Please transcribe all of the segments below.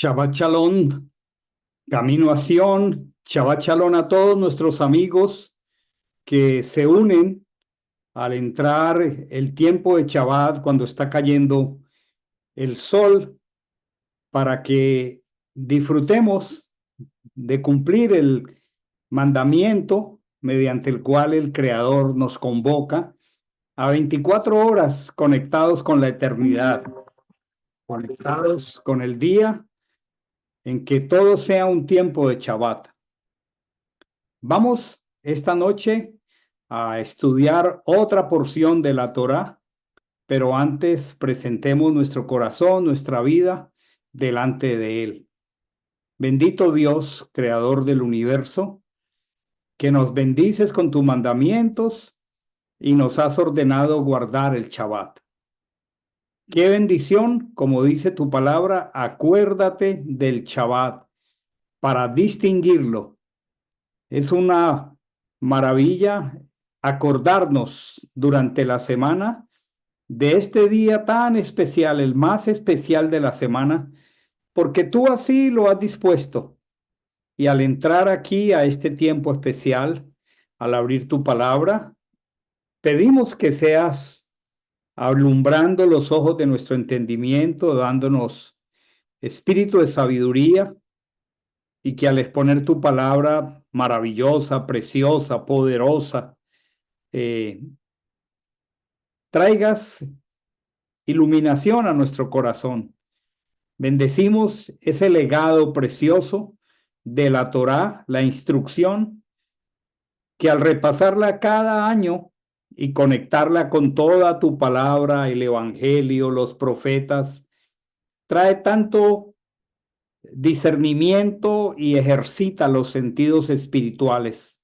Shabbat Shalom, Camino a Sion, Shabbat Shalom a todos nuestros amigos que se unen al entrar el tiempo de Shabbat cuando está cayendo el sol para que disfrutemos de cumplir el mandamiento mediante el cual el Creador nos convoca a 24 horas conectados con la eternidad, conectados con el día en que todo sea un tiempo de Shabbat. Vamos esta noche a estudiar otra porción de la Torá, pero antes presentemos nuestro corazón, nuestra vida delante de Él. Bendito Dios, creador del universo, que nos bendices con tus mandamientos y nos has ordenado guardar el Shabbat. Qué bendición, como dice tu palabra, acuérdate del Shabbat para distinguirlo. Es una maravilla acordarnos durante la semana de este día tan especial, el más especial de la semana, porque tú así lo has dispuesto. Y al entrar aquí a este tiempo especial, al abrir tu palabra, pedimos que seas alumbrando los ojos de nuestro entendimiento, dándonos espíritu de sabiduría y que al exponer tu palabra maravillosa, preciosa, poderosa, eh, traigas iluminación a nuestro corazón. Bendecimos ese legado precioso de la Torá, la instrucción, que al repasarla cada año y conectarla con toda tu palabra, el Evangelio, los profetas, trae tanto discernimiento y ejercita los sentidos espirituales.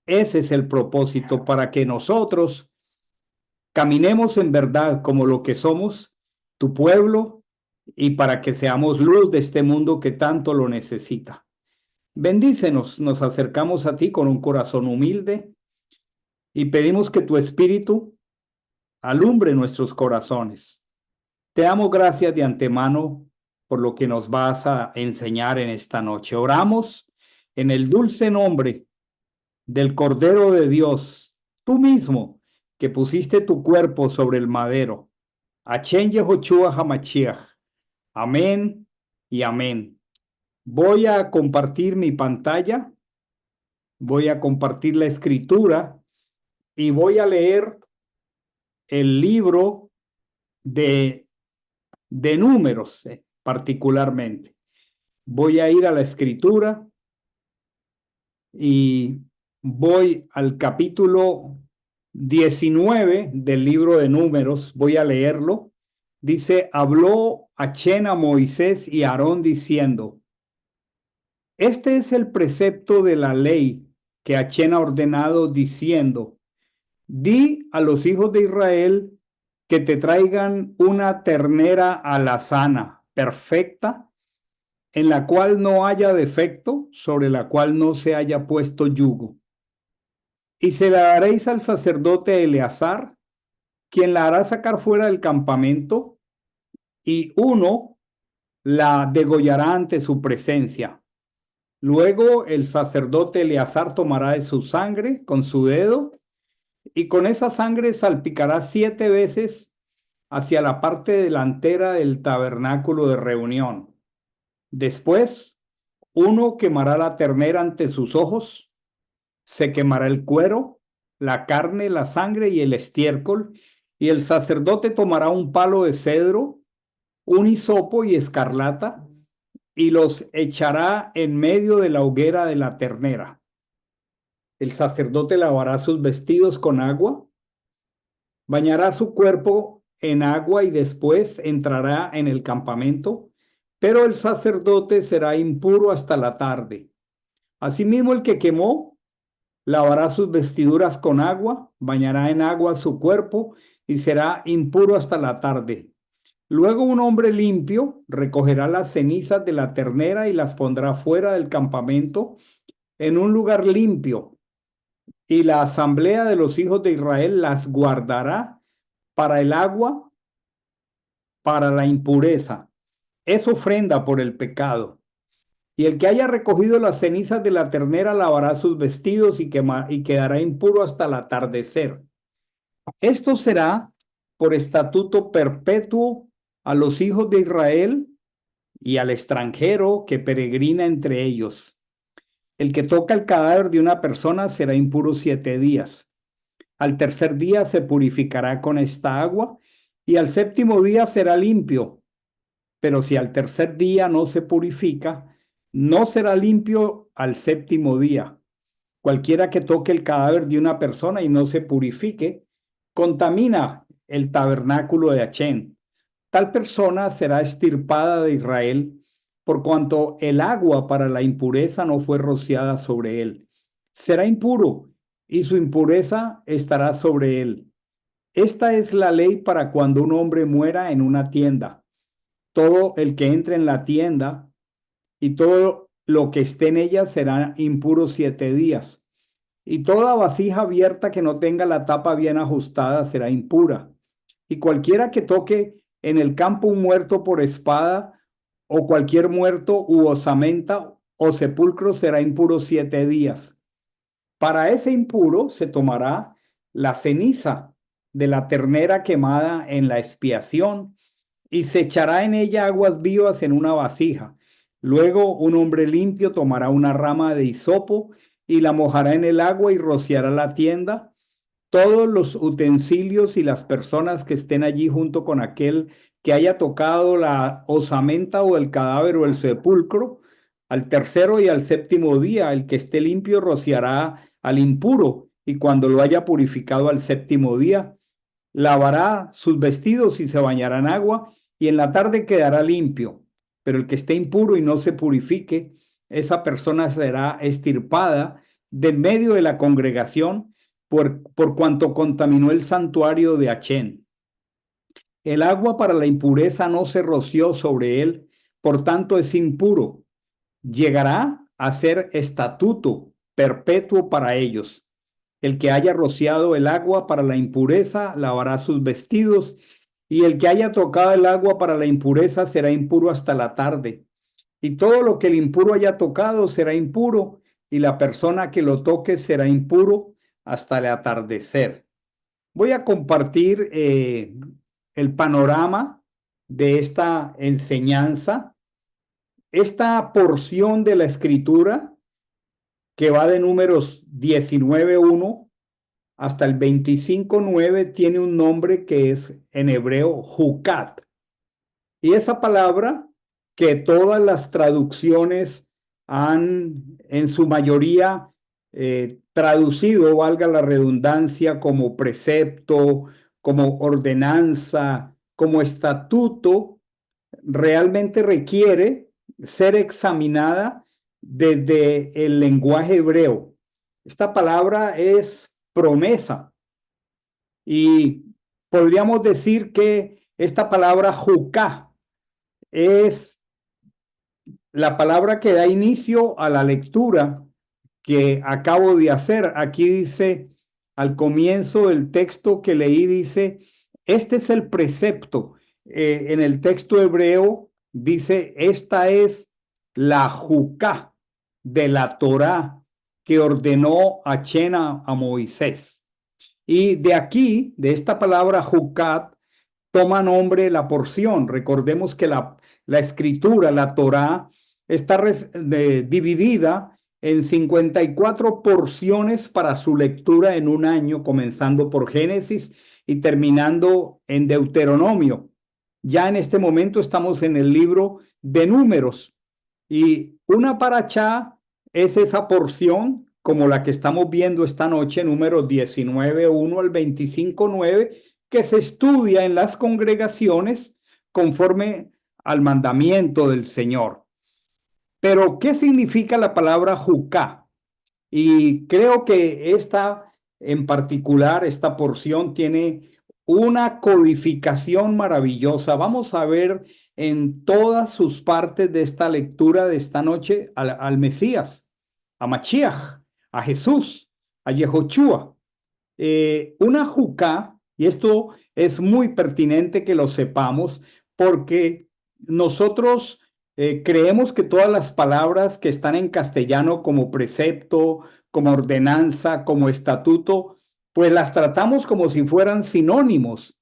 Ese es el propósito para que nosotros caminemos en verdad como lo que somos, tu pueblo, y para que seamos luz de este mundo que tanto lo necesita. Bendícenos, nos acercamos a ti con un corazón humilde y pedimos que tu espíritu alumbre nuestros corazones. Te damos gracias de antemano por lo que nos vas a enseñar en esta noche. Oramos en el dulce nombre del Cordero de Dios, tú mismo que pusiste tu cuerpo sobre el madero. Achen Yehoshua Hamashiach. Amén y amén. Voy a compartir mi pantalla, voy a compartir la escritura y voy a leer el libro de, de números, particularmente. Voy a ir a la escritura y voy al capítulo 19 del libro de números, voy a leerlo. Dice, habló Achén a Moisés y a Aarón diciendo, este es el precepto de la ley que Achén ha ordenado diciendo, di a los hijos de Israel que te traigan una ternera alazana, perfecta, en la cual no haya defecto, sobre la cual no se haya puesto yugo. Y se la daréis al sacerdote Eleazar, quien la hará sacar fuera del campamento, y uno la degollará ante su presencia. Luego el sacerdote Eleazar tomará de su sangre con su dedo, y con esa sangre salpicará 7 veces hacia la parte delantera del tabernáculo de reunión. Después, uno quemará la ternera ante sus ojos, se quemará el cuero, la carne, la sangre y el estiércol, y el sacerdote tomará un palo de cedro, un hisopo y escarlata, y los echará en medio de la hoguera de la ternera. El sacerdote lavará sus vestidos con agua, bañará su cuerpo en agua y después entrará en el campamento, pero el sacerdote será impuro hasta la tarde. Asimismo, el que quemó lavará sus vestiduras con agua, bañará en agua su cuerpo y será impuro hasta la tarde. Luego un hombre limpio recogerá las cenizas de la ternera y las pondrá fuera del campamento en un lugar limpio, y la asamblea de los hijos de Israel las guardará para el agua, para la impureza. es ofrenda por el pecado. Y el que haya recogido las cenizas de la ternera lavará sus vestidos y quedará impuro hasta el atardecer. Esto será por estatuto perpetuo a los hijos de Israel y al extranjero que peregrina entre ellos. El que toca el cadáver de una persona será impuro 7 días. Al tercer día se purificará con esta agua y al séptimo día será limpio. Pero si al tercer día no se purifica, no será limpio al séptimo día. Cualquiera que toque el cadáver de una persona y no se purifique, contamina el tabernáculo de Achén. Tal persona será extirpada de Israel, por cuanto el agua para la impureza no fue rociada sobre él. Será impuro y su impureza estará sobre él. Esta es la ley para cuando un hombre muera en una tienda. Todo el que entre en la tienda y todo lo que esté en ella será impuro 7 días. Y toda vasija abierta que no tenga la tapa bien ajustada será impura. Y cualquiera que toque en el campo un muerto por espada, o cualquier muerto u osamenta o sepulcro será impuro 7 días. Para ese impuro se tomará la ceniza de la ternera quemada en la expiación y se echará en ella aguas vivas en una vasija. Luego un hombre limpio tomará una rama de hisopo y la mojará en el agua y rociará la tienda. Todos los utensilios y las personas que estén allí junto con aquel que haya tocado la osamenta o el cadáver o el sepulcro, al tercero y al séptimo día, el que esté limpio rociará al impuro, y cuando lo haya purificado al séptimo día, lavará sus vestidos y se bañará en agua, y en la tarde quedará limpio. Pero el que esté impuro y no se purifique, esa persona será extirpada de medio de la congregación por cuanto contaminó el santuario de Achén. El agua para la impureza no se roció sobre él, por tanto es impuro. Llegará a ser estatuto perpetuo para ellos. El que haya rociado el agua para la impureza lavará sus vestidos, y el que haya tocado el agua para la impureza será impuro hasta la tarde. Y todo lo que el impuro haya tocado será impuro, y la persona que lo toque será impuro hasta el atardecer. Voy a compartir el panorama de esta enseñanza. Esta porción de la escritura que va de Números 19:1 hasta el 25:9 tiene un nombre que es en hebreo Jucat. Y esa palabra que todas las traducciones han en su mayoría traducido, valga la redundancia, como precepto, como ordenanza, como estatuto, realmente requiere ser examinada desde el lenguaje hebreo. Esta palabra es promesa y podríamos decir que esta palabra juká es la palabra que da inicio a la lectura que acabo de hacer. Aquí dice, al comienzo del texto que leí, dice, este es el precepto. En el texto hebreo dice, esta es la juká de la Torá que ordenó a Moisés. Y de aquí, de esta palabra jucat, toma nombre la porción. Recordemos que la escritura, la Torá, está dividida en 54 porciones para su lectura en un año, comenzando por Génesis y terminando en Deuteronomio. Ya en este momento estamos en el libro de Números y una parachá es esa porción como la que estamos viendo esta noche, números 19:1 al 25:9, que se estudia en las congregaciones conforme al mandamiento del Señor. Pero, ¿qué significa la palabra juká? Y creo que esta en particular, esta porción tiene una codificación maravillosa. Vamos a ver en todas sus partes de esta lectura de esta noche al Mesías, a Machiach, a Jesús, a Yehoshua. Una juca, y esto es muy pertinente que lo sepamos, porque nosotros creemos que todas las palabras que están en castellano como precepto, como ordenanza, como estatuto, pues las tratamos como si fueran sinónimos.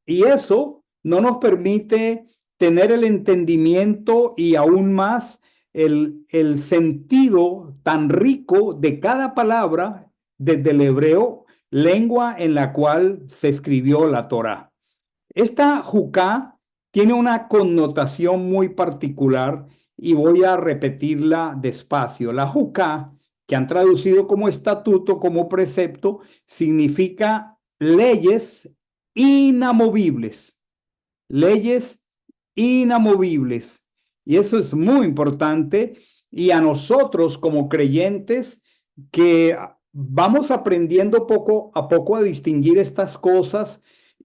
Y eso no nos permite tener el entendimiento y aún más el sentido tan rico de cada palabra desde el hebreo, lengua en la cual se escribió la Torá. Esta jucá tiene una connotación muy particular y voy a repetirla despacio. La jucá, que han traducido como estatuto, como precepto, significa leyes inamovibles, leyes inamovibles. Y eso es muy importante. Y a nosotros como creyentes que vamos aprendiendo poco a poco a distinguir estas cosas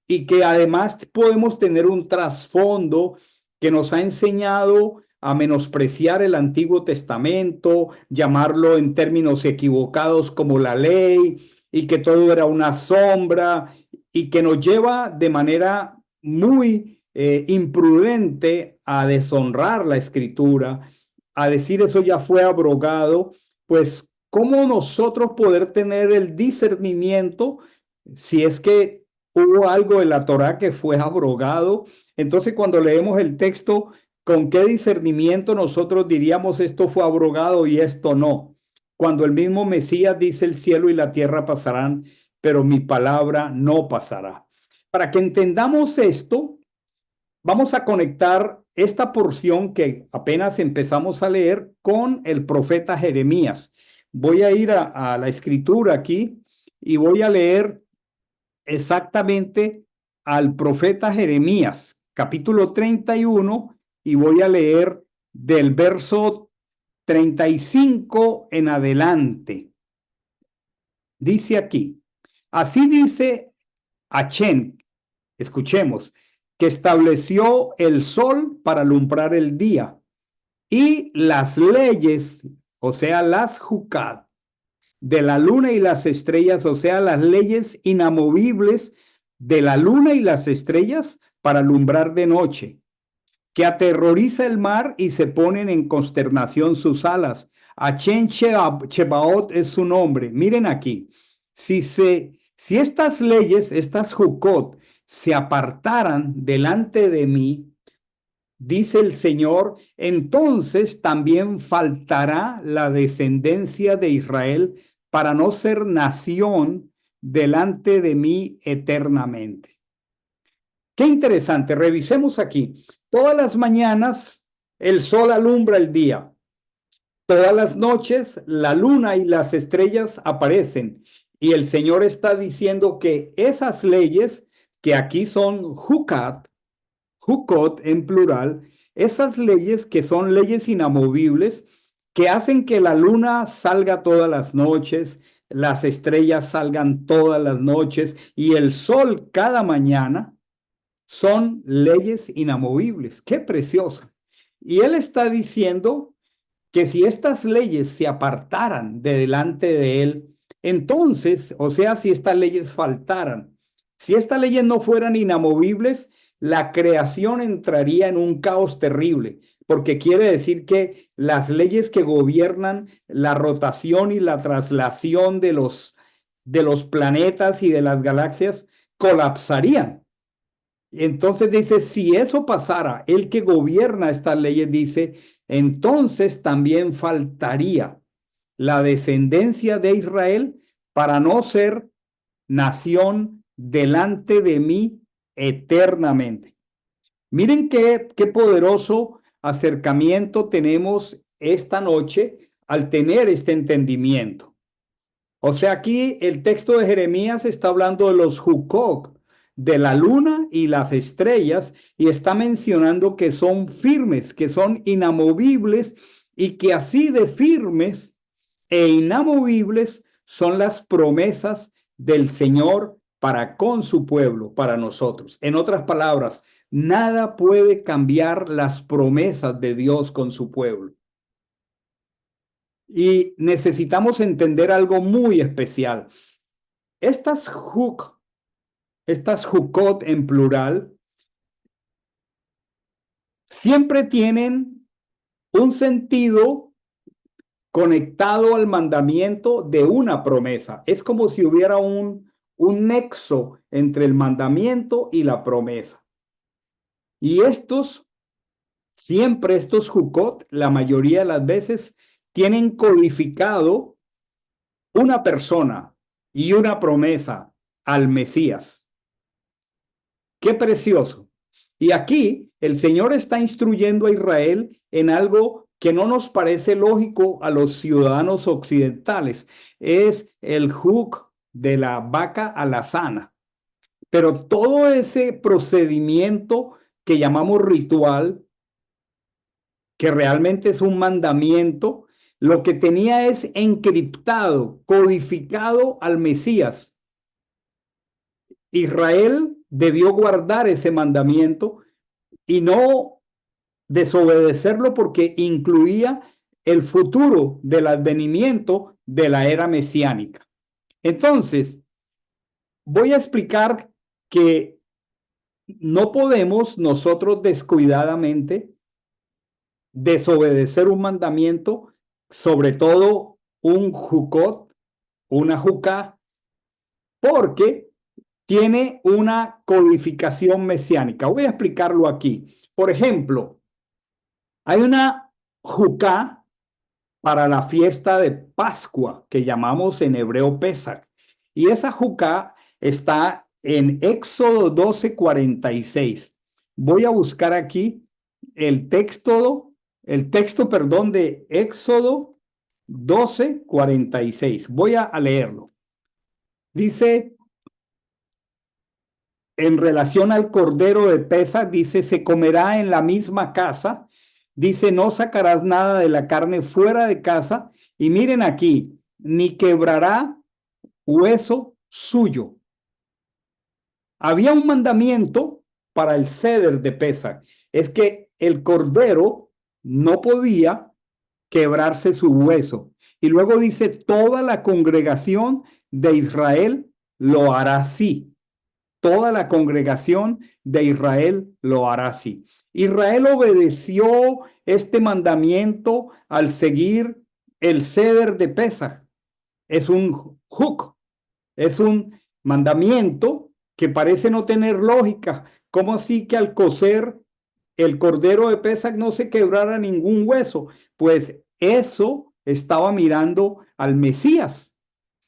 y que además podemos tener un trasfondo que nos ha enseñado a menospreciar el Antiguo Testamento, llamarlo en términos equivocados como la ley y que todo era una sombra y que nos lleva de manera muy imprudente a deshonrar la escritura, a decir eso ya fue abrogado, pues ¿cómo nosotros poder tener el discernimiento si es que hubo algo en la Torá que fue abrogado? Entonces cuando leemos el texto, ¿con qué discernimiento nosotros diríamos esto fue abrogado y esto no? Cuando el mismo Mesías dice el cielo y la tierra pasarán, pero mi palabra no pasará. Para que entendamos esto, vamos a conectar esta porción que apenas empezamos a leer con el profeta Jeremías. Voy a ir a la escritura aquí y voy a leer exactamente al profeta Jeremías, capítulo 31, y voy a leer del verso 35 en adelante. Dice aquí, así dice Achén, escuchemos, que estableció el sol para alumbrar el día y las leyes, o sea, las jucat de la luna y las estrellas, o sea, las leyes inamovibles de la luna y las estrellas para alumbrar de noche, que aterroriza el mar y se ponen en consternación sus alas. Achen Chebaot es su nombre. Miren aquí, si estas leyes, estas Jukot, se apartaran delante de mí, dice el Señor, entonces también faltará la descendencia de Israel para no ser nación delante de mí eternamente. Qué interesante, revisemos aquí. Todas las mañanas el sol alumbra el día. Todas las noches la luna y las estrellas aparecen. Y el Señor está diciendo que esas leyes, que aquí son Jucat, Jukot en plural, esas leyes que son leyes inamovibles, que hacen que la luna salga todas las noches, las estrellas salgan todas las noches y el sol cada mañana, son leyes inamovibles. Qué precioso. Y él está diciendo que si estas leyes se apartaran de delante de él, entonces, o sea, si estas leyes faltaran, si estas leyes no fueran inamovibles, la creación entraría en un caos terrible, porque quiere decir que las leyes que gobiernan la rotación y la traslación de los planetas y de las galaxias colapsarían. Entonces dice, si eso pasara, el que gobierna estas leyes dice, entonces también faltaría la descendencia de Israel para no ser nación delante de mí eternamente. Miren qué poderoso acercamiento tenemos esta noche al tener este entendimiento. O sea, aquí el texto de Jeremías está hablando de los Jukok, de la luna y las estrellas, y está mencionando que son firmes, que son inamovibles, y que así de firmes e inamovibles son las promesas del Señor para con su pueblo, para nosotros. En otras palabras, nada puede cambiar las promesas de Dios con su pueblo. Y necesitamos entender algo muy especial. Estas juk, estas jukot en plural, siempre tienen un sentido conectado al mandamiento de una promesa. Es como si hubiera un nexo entre el mandamiento y la promesa. Y siempre estos Jukot, la mayoría de las veces, tienen codificado una persona y una promesa al Mesías. Qué precioso. Y aquí el Señor está instruyendo a Israel en algo que no nos parece lógico a los ciudadanos occidentales. Es el juk de la vaca alazana. Pero todo ese procedimiento que llamamos ritual, que realmente es un mandamiento, lo que tenía es encriptado, codificado al Mesías. Israel debió guardar ese mandamiento y no desobedecerlo porque incluía el futuro del advenimiento de la era mesiánica. Entonces, voy a explicar que no podemos nosotros descuidadamente desobedecer un mandamiento, sobre todo un jukot, una juká, porque tiene una codificación mesiánica. Voy a explicarlo aquí. Por ejemplo, hay una juká para la fiesta de Pascua que llamamos en hebreo Pesach. Y esa juká está en Éxodo 12:46. Voy a buscar aquí el texto, de Éxodo 12:46. Voy a leerlo. Dice, en relación al cordero de Pesach, dice, se comerá en la misma casa. Dice, no sacarás nada de la carne fuera de casa. Y miren aquí, ni quebrará hueso suyo. Había un mandamiento para el ceder de Pesach. Es que el cordero no podía quebrarse su hueso. Y luego dice, toda la congregación de Israel lo hará así. Toda la congregación de Israel lo hará así. Israel obedeció este mandamiento al seguir el ceder de Pesach. Es un juk, es un mandamiento que parece no tener lógica. ¿Cómo así que al cocer el cordero de Pesach no se quebrara ningún hueso? Pues eso estaba mirando al Mesías.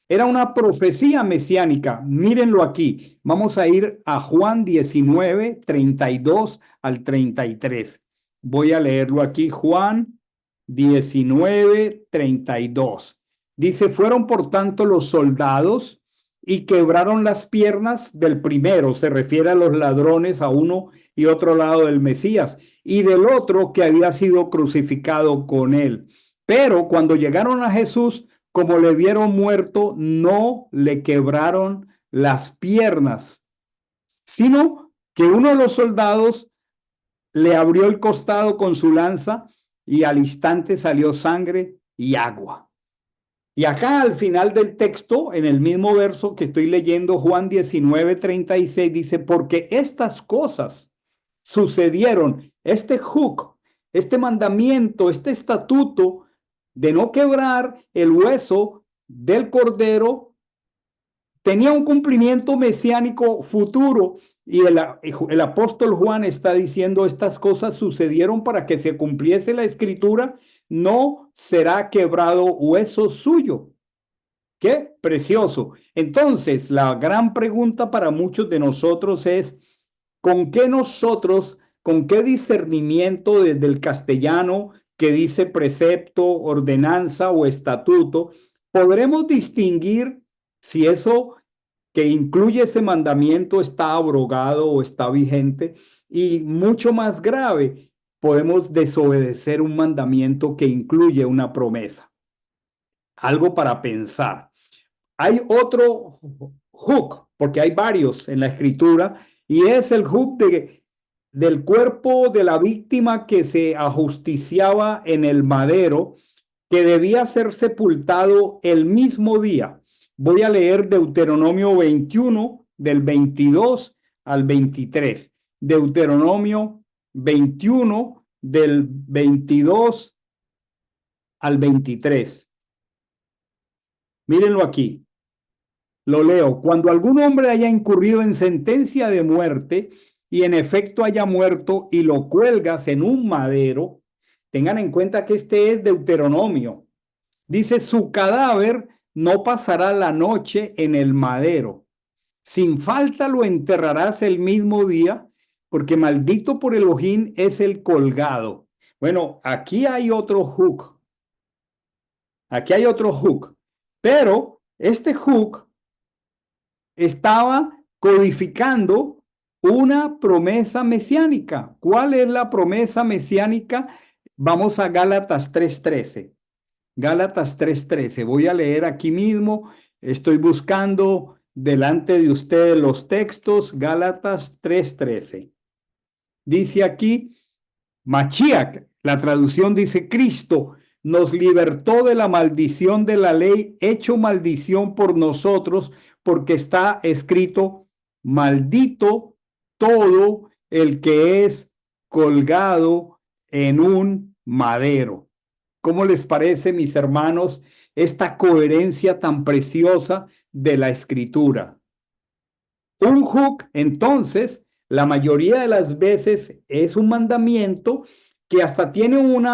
Era una profecía mesiánica. Mírenlo aquí. Vamos a ir a Juan 19:32 al 33. Voy a leerlo aquí. Juan 19:32. Dice, fueron por tanto los soldados y quebraron las piernas del primero. Se refiere a los ladrones a uno y otro lado del Mesías y del otro que había sido crucificado con él. Pero cuando llegaron a Jesús, como le vieron muerto, no le quebraron las piernas, sino que uno de los soldados le abrió el costado con su lanza y al instante salió sangre y agua. Y acá al final del texto, en el mismo verso que estoy leyendo, Juan 19:36, dice, porque estas cosas sucedieron, este juk, este mandamiento, este estatuto de no quebrar el hueso del cordero, tenía un cumplimiento mesiánico futuro. Y el apóstol Juan está diciendo, estas cosas sucedieron para que se cumpliese la escritura, no será quebrado hueso suyo. Qué precioso. Entonces, la gran pregunta para muchos de nosotros es, ¿con qué discernimiento desde el castellano que dice precepto, ordenanza o estatuto, podremos distinguir si eso que incluye ese mandamiento está abrogado o está vigente? Y mucho más grave, podemos desobedecer un mandamiento que incluye una promesa. Algo para pensar. Hay otro juk, porque hay varios en la escritura, y es el juk del cuerpo de la víctima que se ajusticiaba en el madero, que debía ser sepultado el mismo día. Voy a leer Deuteronomio 21, del 22 al 23. Deuteronomio 21, del 22 al 23. Mírenlo aquí. Lo leo. Cuando algún hombre haya incurrido en sentencia de muerte y en efecto haya muerto y lo cuelgas en un madero, tengan en cuenta que este es Deuteronomio. Dice, su cadáver no pasará la noche en el madero. Sin falta lo enterrarás el mismo día, porque maldito por Elohim es el colgado. Bueno, aquí hay otro hook. Aquí hay otro hook. Pero este hook estaba codificando una promesa mesiánica. ¿Cuál es la promesa mesiánica? Vamos a Gálatas 3:13. Gálatas 3:13. Voy a leer aquí mismo. Estoy buscando delante de ustedes los textos. Gálatas 3:13. Dice aquí, Machiach, la traducción dice Cristo nos libertó de la maldición de la ley, hecho maldición por nosotros, porque está escrito, maldito todo el que es colgado en un madero. ¿Cómo les parece, mis hermanos, esta coherencia tan preciosa de la escritura? Un hook, entonces, la mayoría de las veces es un mandamiento que hasta tiene un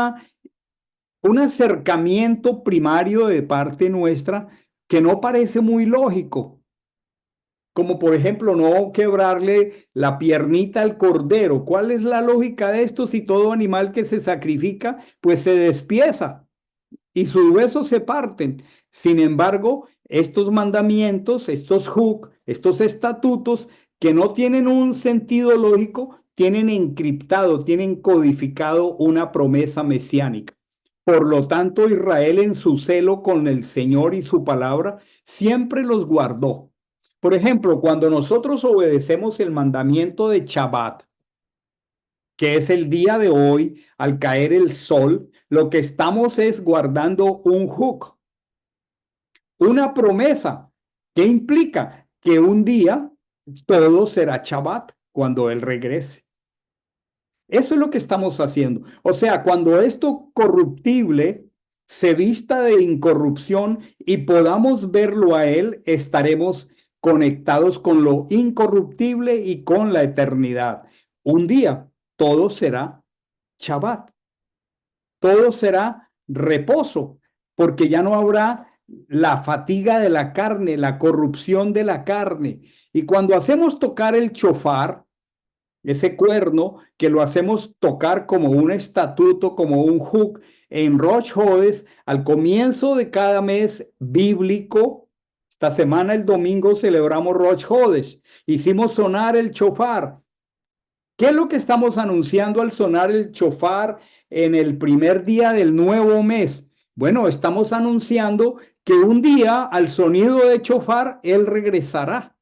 acercamiento primario de parte nuestra que no parece muy lógico, como por ejemplo no quebrarle la piernita al cordero. ¿Cuál es la lógica de esto si todo animal que se sacrifica pues se despieza y sus huesos se parten? Sin embargo, estos mandamientos, estos hook, estos estatutos que no tienen un sentido lógico, tienen encriptado, tienen codificado una promesa mesiánica. Por lo tanto, Israel en su celo con el Señor y su palabra siempre los guardó. Por ejemplo, cuando nosotros obedecemos el mandamiento de Shabbat, que es el día de hoy, al caer el sol, lo que estamos es guardando un hook, una promesa que implica que un día todo será Shabbat cuando Él regrese. Eso es lo que estamos haciendo. O sea, cuando esto corruptible se vista de incorrupción y podamos verlo a Él, estaremos conectados con lo incorruptible y con la eternidad. Un día todo será Shabbat, todo será reposo, porque ya no habrá la fatiga de la carne, la corrupción de la carne. Y cuando hacemos tocar el chofar, ese cuerno que lo hacemos tocar como un estatuto, como un hook en Rosh Hodes, al comienzo de cada mes bíblico. Esta semana, el domingo, celebramos Rosh Hodes. Hicimos sonar el chofar. ¿Qué es lo que estamos anunciando al sonar el chofar en el primer día del nuevo mes? Bueno, estamos anunciando que un día al sonido de chofar, Él regresará.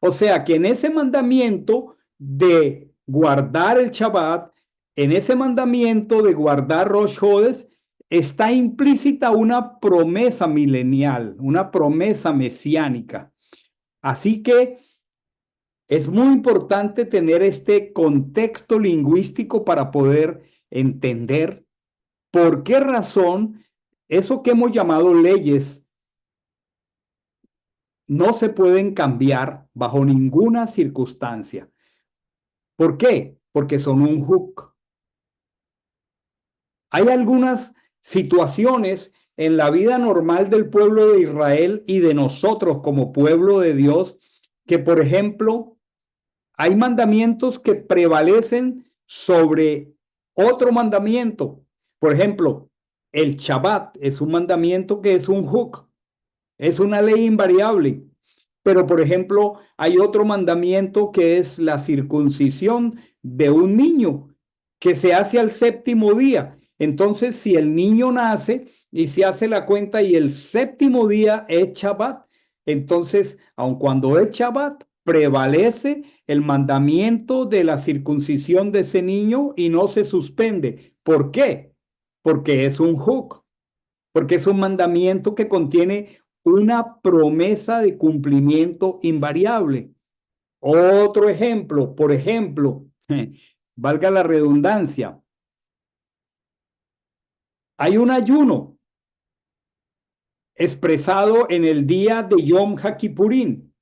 O sea que en ese mandamiento de guardar el Shabbat, en ese mandamiento de guardar Rosh Hodes, está implícita una promesa milenial, una promesa mesiánica. Así que es muy importante tener este contexto lingüístico para poder entender por qué razón eso que hemos llamado leyes no se pueden cambiar bajo ninguna circunstancia. ¿Por qué? Porque son un hook. Hay algunas situaciones en la vida normal del pueblo de Israel y de nosotros como pueblo de Dios que, por ejemplo, hay mandamientos que prevalecen sobre otro mandamiento. Por ejemplo, el Shabbat es un mandamiento que es un hook, es una ley invariable. Pero, por ejemplo, hay otro mandamiento que es la circuncisión de un niño que se hace al séptimo día. Entonces, si el niño nace y se hace la cuenta y el séptimo día es Shabbat, entonces, aun cuando es Shabbat, prevalece el mandamiento de la circuncisión de ese niño y no se suspende. ¿Por qué? Porque es un hook, porque es un mandamiento que contiene una promesa de cumplimiento invariable. Otro ejemplo, por ejemplo, valga la redundancia, Hay un ayuno expresado en el día de Yom HaKippurín.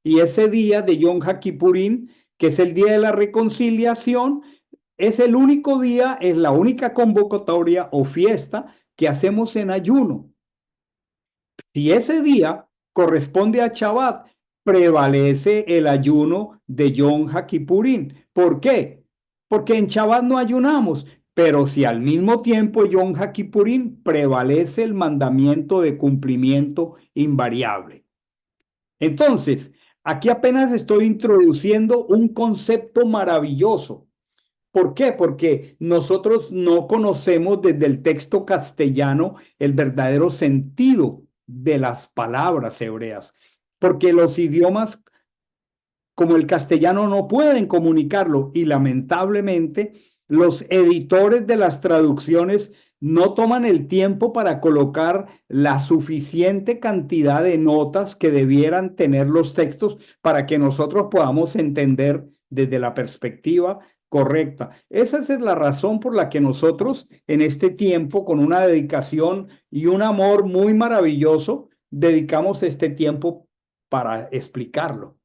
Y ese día de Yom HaKippurín, que es el día de la reconciliación, es el único día, es la única convocatoria o fiesta que hacemos en ayuno. Si ese día corresponde a Shabbat, prevalece el ayuno de Yom HaKippurín. ¿Por qué? Porque en Shabbat no ayunamos, pero si al mismo tiempo Yom HaKippurín prevalece el mandamiento de cumplimiento invariable. Entonces, aquí apenas estoy introduciendo un concepto maravilloso. ¿Por qué? Porque nosotros no conocemos desde el texto castellano el verdadero sentido de las palabras hebreas, porque los idiomas como el castellano no pueden comunicarlo y lamentablemente los editores de las traducciones no toman el tiempo para colocar la suficiente cantidad de notas que debieran tener los textos para que nosotros podamos entender desde la perspectiva correcta. Esa es la razón por la que nosotros en este tiempo, con una dedicación y un amor muy maravilloso, dedicamos este tiempo para explicarlo.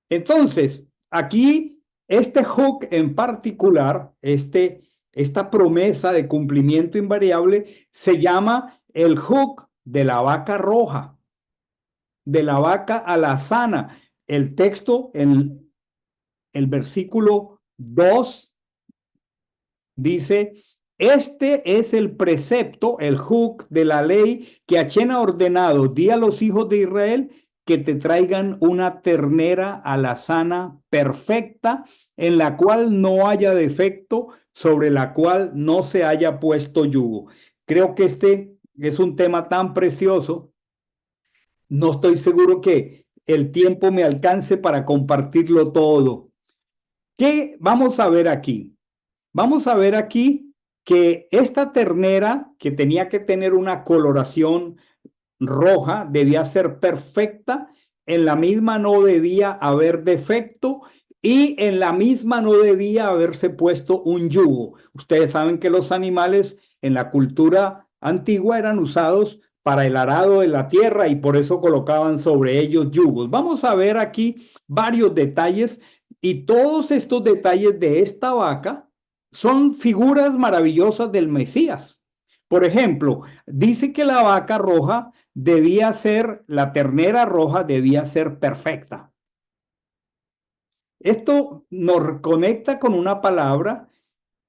Entonces, aquí este hook en particular, esta promesa de cumplimiento invariable, se llama el hook de la vaca roja, de la vaca alazana. El texto en el versículo 2 dice, este es el precepto, el hook de la ley que Achén ha ordenado, di a los hijos de Israel que te traigan una ternera alazana perfecta, en la cual no haya defecto, sobre la cual no se haya puesto yugo. Creo que este es un tema tan precioso. No estoy seguro que el tiempo me alcance para compartirlo todo. ¿Qué vamos a ver aquí? Vamos a ver aquí que esta ternera, que tenía que tener una coloración roja, debía ser perfecta, en la misma no debía haber defecto y en la misma no debía haberse puesto un yugo. Ustedes saben que los animales en la cultura antigua eran usados para el arado de la tierra y por eso colocaban sobre ellos yugos. Vamos a ver aquí varios detalles y todos estos detalles de esta vaca son figuras maravillosas del Mesías. Por ejemplo, dice que la vaca roja debía ser, la ternera roja debía ser perfecta. Esto nos conecta con una palabra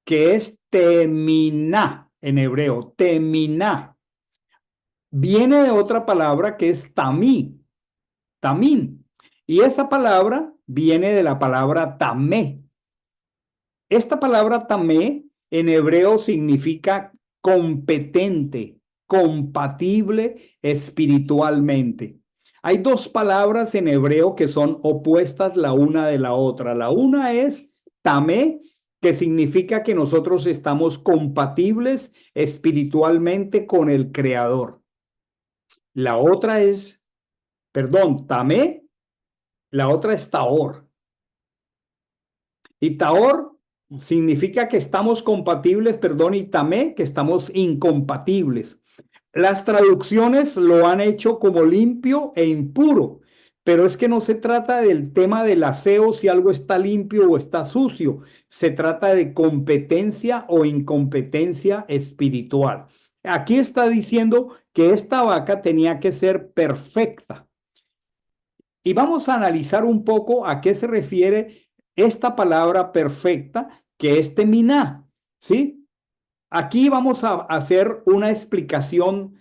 que es teminá en hebreo, teminá. Viene de otra palabra que es tamí, tamín. Y esa palabra viene de la palabra tamé. Esta palabra tamé en hebreo significa competente, compatible espiritualmente. Hay dos palabras en hebreo que son opuestas la una de la otra. La una es tamé, que significa que nosotros estamos compatibles espiritualmente con el Creador. La otra es, perdón, tamé, la otra es taor. Y taor significa que estamos compatibles, perdón, y tamé, que estamos incompatibles. Las traducciones lo han hecho como limpio e impuro, pero es que no se trata del tema del aseo, si algo está limpio o está sucio. Se trata de competencia o incompetencia espiritual. Aquí está diciendo que esta vaca tenía que ser perfecta. Y vamos a analizar un poco a qué se refiere esta palabra perfecta, que es teminá, ¿sí? Aquí vamos a hacer una explicación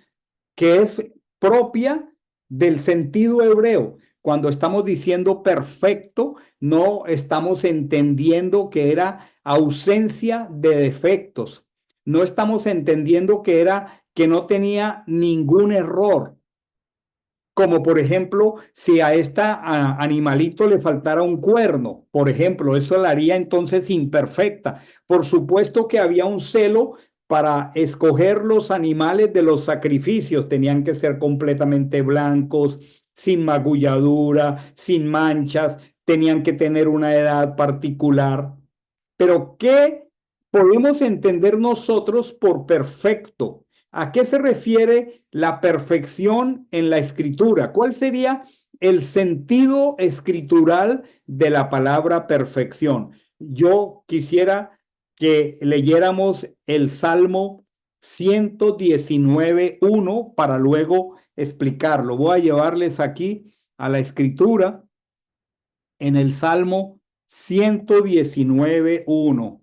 que es propia del sentido hebreo. Cuando estamos diciendo perfecto, no estamos entendiendo que era ausencia de defectos. No estamos entendiendo que era que no tenía ningún error. Como por ejemplo, si a animalito le faltara un cuerno, por ejemplo, eso la haría entonces imperfecta. Por supuesto que había un celo para escoger los animales de los sacrificios. Tenían que ser completamente blancos, sin magulladura, sin manchas, tenían que tener una edad particular. Pero ¿qué podemos entender nosotros por perfecto. ¿A qué se refiere la perfección en la escritura? ¿Cuál sería el sentido escritural de la palabra perfección? Yo quisiera que leyéramos el Salmo 119:1 para luego explicarlo. Voy a llevarles aquí a la escritura en el Salmo 119:1.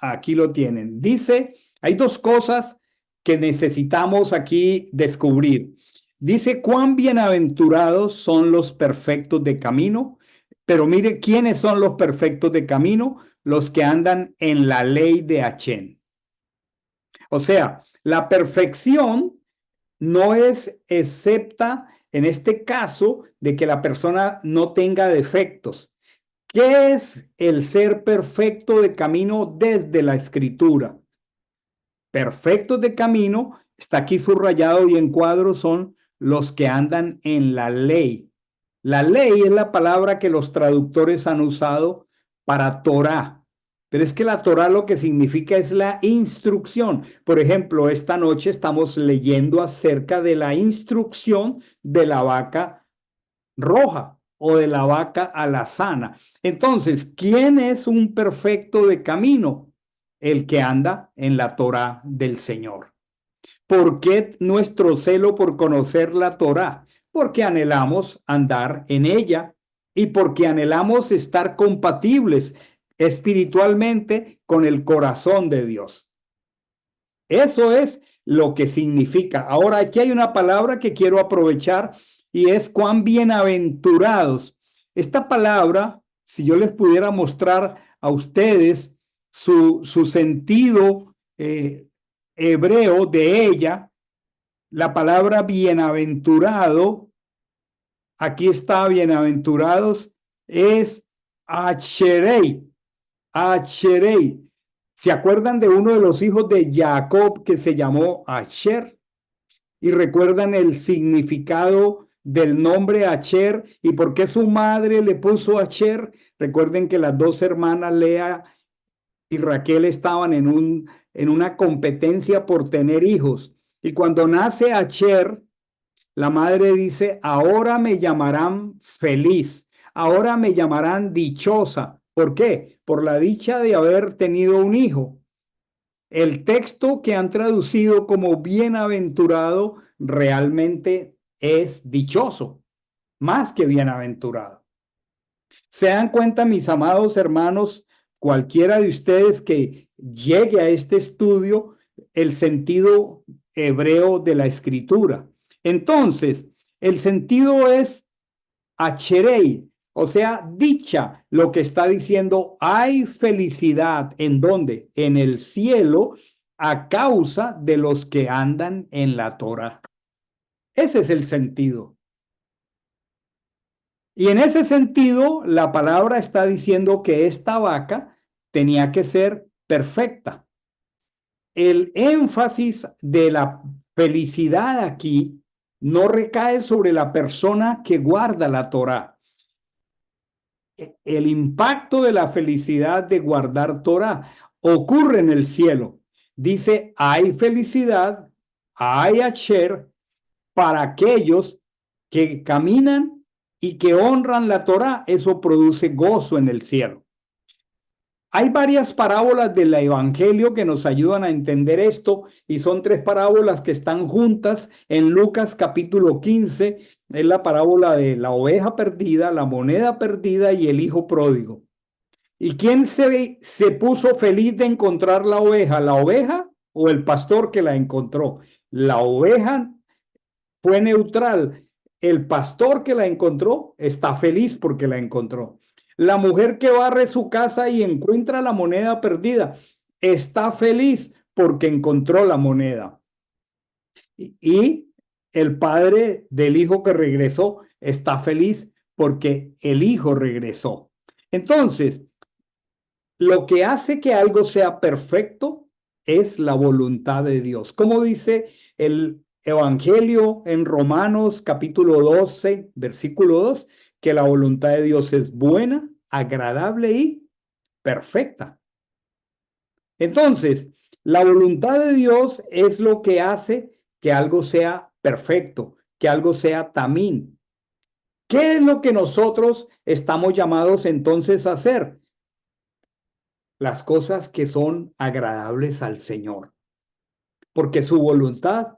Aquí lo tienen. Dice, hay dos cosas que necesitamos aquí descubrir. Dice, cuán bienaventurados son los perfectos de camino, pero mire, ¿quiénes son los perfectos de camino? Los que andan en la ley de Achén. O sea, la perfección no es excepta en este caso de que la persona no tenga defectos. ¿Qué es el ser perfecto de camino desde la escritura? Perfectos de camino, está aquí subrayado y en cuadro, son los que andan en la ley. La ley es la palabra que los traductores han usado para Torá, pero es que la Torá lo que significa es la instrucción. Por ejemplo, esta noche estamos leyendo acerca de la instrucción de la vaca roja o de la vaca alazana. Entonces, ¿quién es un perfecto de camino? El que anda en la Torá del Señor. ¿Por qué nuestro celo por conocer la Torá? Porque anhelamos andar en ella y porque anhelamos estar compatibles espiritualmente con el corazón de Dios. Eso es lo que significa. Ahora, aquí hay una palabra que quiero aprovechar y es cuán bienaventurados. Esta palabra, si yo les pudiera mostrar a ustedes su sentido hebreo de ella, la palabra bienaventurado, aquí está bienaventurados, es Acherei. Acherei. ¿Se acuerdan de uno de los hijos de Jacob que se llamó Acher? Y recuerdan el significado del nombre Acher y por qué su madre le puso Acher. Recuerden que las dos hermanas Lea y Raquel estaban en una competencia por tener hijos. Y cuando nace Acher, la madre dice, ahora me llamarán feliz, ahora me llamarán dichosa. ¿Por qué? Por la dicha de haber tenido un hijo. El texto que han traducido como bienaventurado realmente es dichoso, más que bienaventurado. ¿Se dan cuenta, mis amados hermanos, cualquiera de ustedes que llegue a este estudio, el sentido hebreo de la escritura? Entonces, el sentido es acherei, o sea, dicha. Lo que está diciendo, hay felicidad. ¿En dónde? En el cielo, a causa de los que andan en la Torah. Ese es el sentido. Y en ese sentido, la palabra está diciendo que esta vaca tenía que ser perfecta. El énfasis de la felicidad aquí no recae sobre la persona que guarda la Torá. El impacto de la felicidad de guardar Torá ocurre en el cielo. Dice, hay felicidad, hay acher para aquellos que caminan y que honran la Torá. Eso produce gozo en el cielo. Hay varias parábolas del Evangelio que nos ayudan a entender esto y son tres parábolas que están juntas en Lucas capítulo 15. Es la parábola de la oveja perdida, la moneda perdida y el hijo pródigo. ¿Y quién se puso feliz de encontrar la oveja o el pastor que la encontró? La oveja fue neutral. El pastor que la encontró está feliz porque la encontró. La mujer que barre su casa y encuentra la moneda perdida está feliz porque encontró la moneda. Y el padre del hijo que regresó está feliz porque el hijo regresó. Entonces, lo que hace que algo sea perfecto es la voluntad de Dios. Como dice el Evangelio en Romanos capítulo 12, versículo 2, que la voluntad de Dios es buena, agradable y perfecta. Entonces, la voluntad de Dios es lo que hace que algo sea perfecto, que algo sea tamín. ¿Qué es lo que nosotros estamos llamados entonces a hacer? Las cosas que son agradables al Señor, porque su voluntad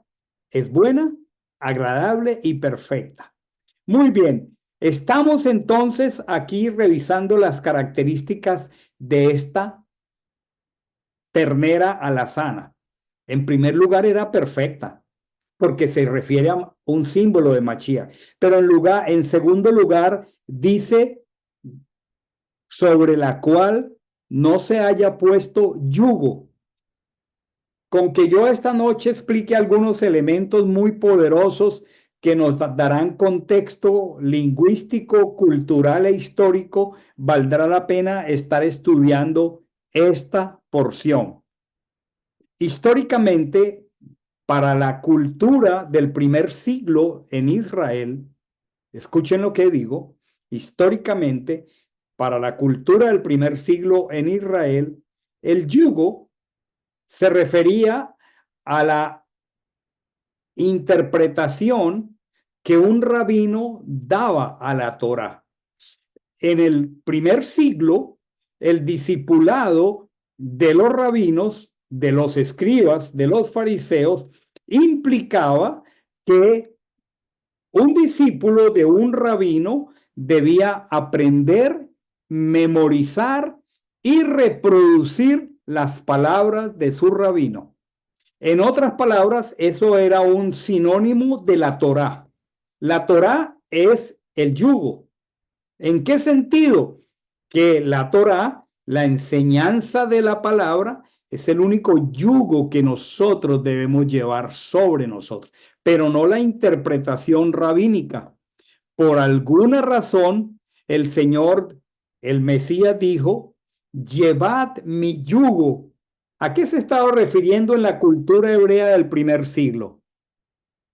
es buena, agradable y perfecta. Muy bien, estamos entonces aquí revisando las características de esta ternera alazana. En primer lugar, era perfecta, porque se refiere a un símbolo de Mashiach. Pero en segundo lugar, dice sobre la cual no se haya puesto yugo. Con que yo esta noche explique algunos elementos muy poderosos que nos darán contexto lingüístico, cultural e histórico, valdrá la pena estar estudiando esta porción. Históricamente, para la cultura del primer siglo en Israel, escuchen lo que digo, históricamente, para la cultura del primer siglo en Israel, el yugo se refería a la interpretación que un rabino daba a la Torá. En el primer siglo, el discipulado de los rabinos, de los escribas, de los fariseos, implicaba que un discípulo de un rabino debía aprender, memorizar y reproducir las palabras de su rabino. En otras palabras, eso era un sinónimo de la Torá. La Torá es el yugo. ¿En qué sentido? Que la Torá, la enseñanza de la palabra, es el único yugo que nosotros debemos llevar sobre nosotros, pero no la interpretación rabínica. Por alguna razón, el Señor, el Mesías dijo, llevad mi yugo. ¿A qué se estaba refiriendo en la cultura hebrea del primer siglo?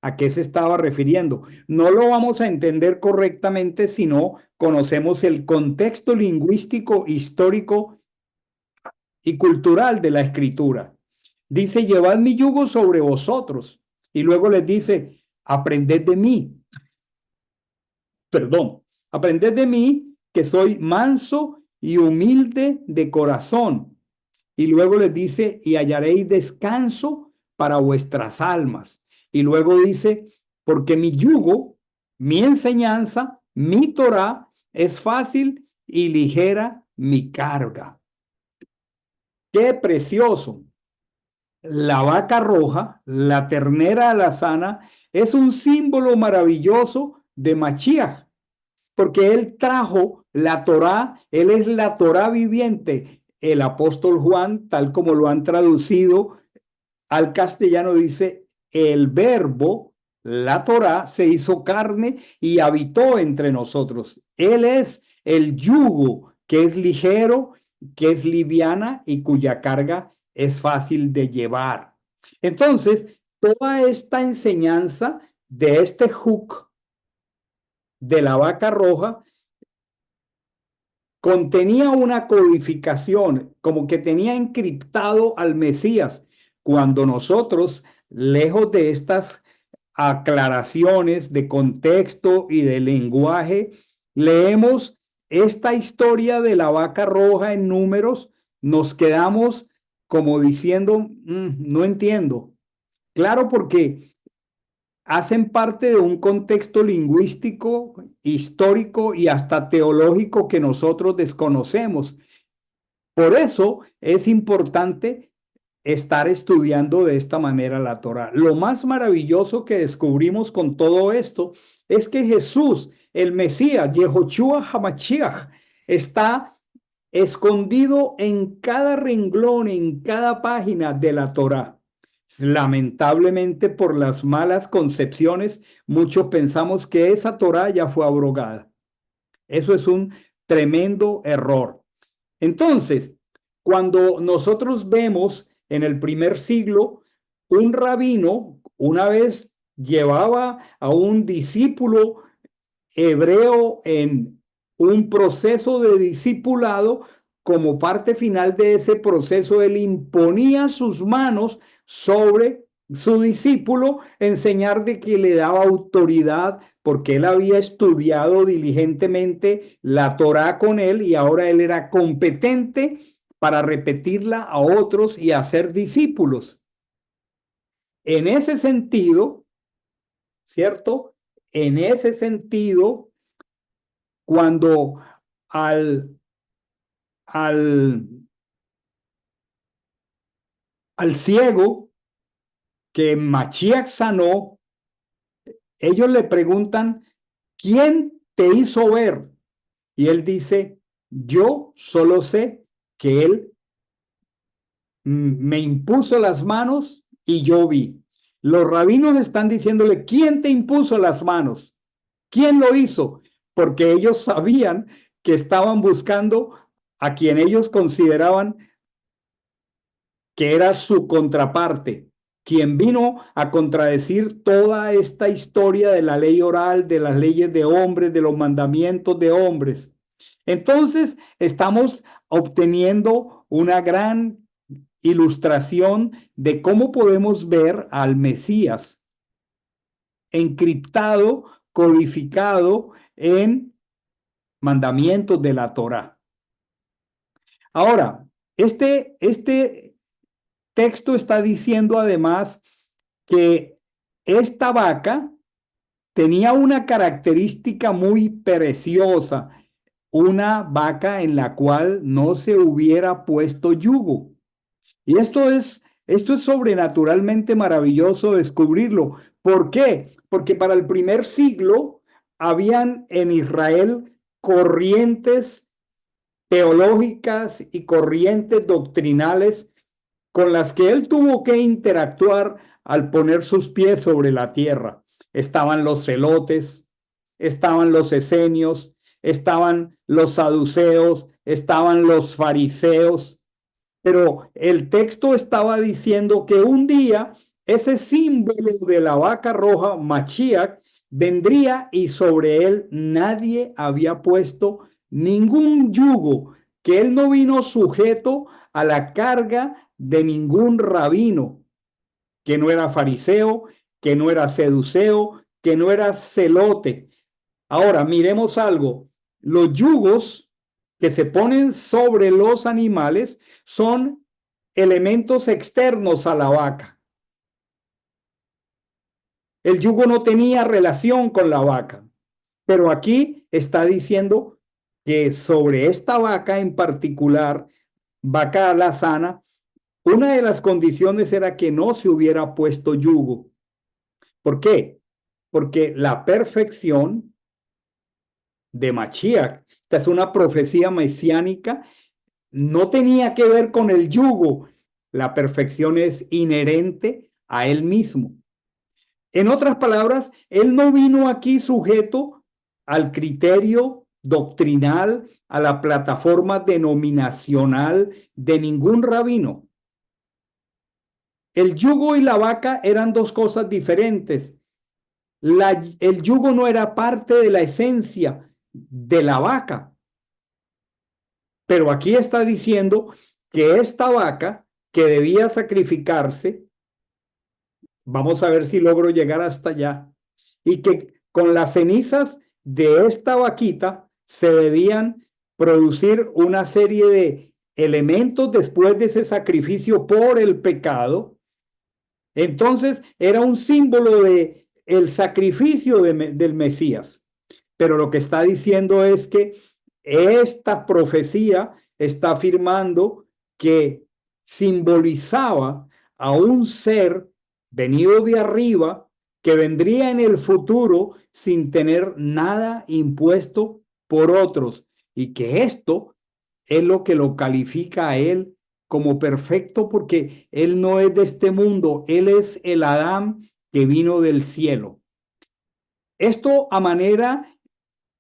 ¿A qué se estaba refiriendo? No lo vamos a entender correctamente si no conocemos el contexto lingüístico, histórico y cultural de la escritura. Dice, llevad mi yugo sobre vosotros. Y luego les dice, aprended de mí. Perdón, aprended de mí que soy manso y humilde de corazón. Y luego les dice, y hallaréis descanso para vuestras almas. Y luego dice, porque mi yugo, mi enseñanza, mi Torá es fácil y ligera mi carga. Qué precioso. La vaca roja, la ternera alazana, es un símbolo maravilloso de Mashiach, porque él trajo la Torá, él es la Torá viviente. El apóstol Juan, tal como lo han traducido al castellano, dice, el verbo, la Torá, se hizo carne y habitó entre nosotros. Él es el yugo que es ligero, que es liviana y cuya carga es fácil de llevar. Entonces, toda esta enseñanza de este hook de la vaca roja contenía una codificación, como que tenía encriptado al Mesías, cuando nosotros, lejos de estas aclaraciones de contexto y de lenguaje, leemos esta historia de la vaca roja en Números, nos quedamos como diciendo, no entiendo. Claro, porque hacen parte de un contexto lingüístico, histórico y hasta teológico que nosotros desconocemos. Por eso es importante estar estudiando de esta manera la Torá. Lo más maravilloso que descubrimos con todo esto es que Jesús, el Mesías, Yehoshua HaMashiach, está escondido en cada renglón, en cada página de la Torá. Lamentablemente, por las malas concepciones, muchos pensamos que esa Torá ya fue abrogada. Eso es un tremendo error. Entonces, cuando nosotros vemos en el primer siglo, un rabino una vez llevaba a un discípulo hebreo en un proceso de discipulado como parte final de ese proceso, él imponía sus manos sobre su discípulo, enseñar de que le daba autoridad porque él había estudiado diligentemente la Torá con él y ahora él era competente para repetirla a otros y hacer discípulos. En ese sentido, ¿cierto? En ese sentido, cuando al, al, al ciego que Machiach sanó, ellos le preguntan, ¿quién te hizo ver? Y él dice, yo solo sé que él me impuso las manos y yo vi. Los rabinos están diciéndole, ¿quién te impuso las manos? ¿Quién lo hizo? Porque ellos sabían que estaban buscando a quien ellos consideraban que era su contraparte, quien vino a contradecir toda esta historia de la ley oral, de las leyes de hombres, de los mandamientos de hombres. Entonces, estamos obteniendo una gran ilustración de cómo podemos ver al Mesías encriptado, codificado en mandamientos de la Torá. Ahora, este texto está diciendo además que esta vaca tenía una característica muy preciosa, una vaca en la cual no se hubiera puesto yugo. Y esto es sobrenaturalmente maravilloso descubrirlo. ¿Por qué? Porque para el primer siglo habían en Israel corrientes teológicas y corrientes doctrinales con las que él tuvo que interactuar al poner sus pies sobre la tierra. Estaban los celotes, estaban los esenios, estaban los saduceos, estaban los fariseos, pero el texto estaba diciendo que un día ese símbolo de la vaca roja, Mashiach, vendría y sobre él nadie había puesto ningún yugo, que él no vino sujeto a la carga de ningún rabino, que no era fariseo, que no era seduceo, que no era celote. Ahora, miremos algo. Los yugos que se ponen sobre los animales son elementos externos a la vaca. El yugo no tenía relación con la vaca, pero aquí está diciendo que sobre esta vaca en particular, vaca alazana, una de las condiciones era que no se hubiera puesto yugo. ¿Por qué? Porque la perfección de Mashiach, esta es una profecía mesiánica, no tenía que ver con el yugo. La perfección es inherente a él mismo. En otras palabras, él no vino aquí sujeto al criterio doctrinal, a la plataforma denominacional de ningún rabino. El yugo y la vaca eran dos cosas diferentes. El yugo no era parte de la esencia de la vaca, pero aquí está diciendo que esta vaca que debía sacrificarse, vamos a ver si logro llegar hasta allá, y que con las cenizas de esta vaquita se debían producir una serie de elementos después de ese sacrificio por el pecado. Entonces era un símbolo de el sacrificio del Mesías. Pero lo que está diciendo es que esta profecía está afirmando que simbolizaba a un ser venido de arriba que vendría en el futuro sin tener nada impuesto por otros y que esto es lo que lo califica a él como perfecto porque él no es de este mundo, él es el Adán que vino del cielo. Esto a manera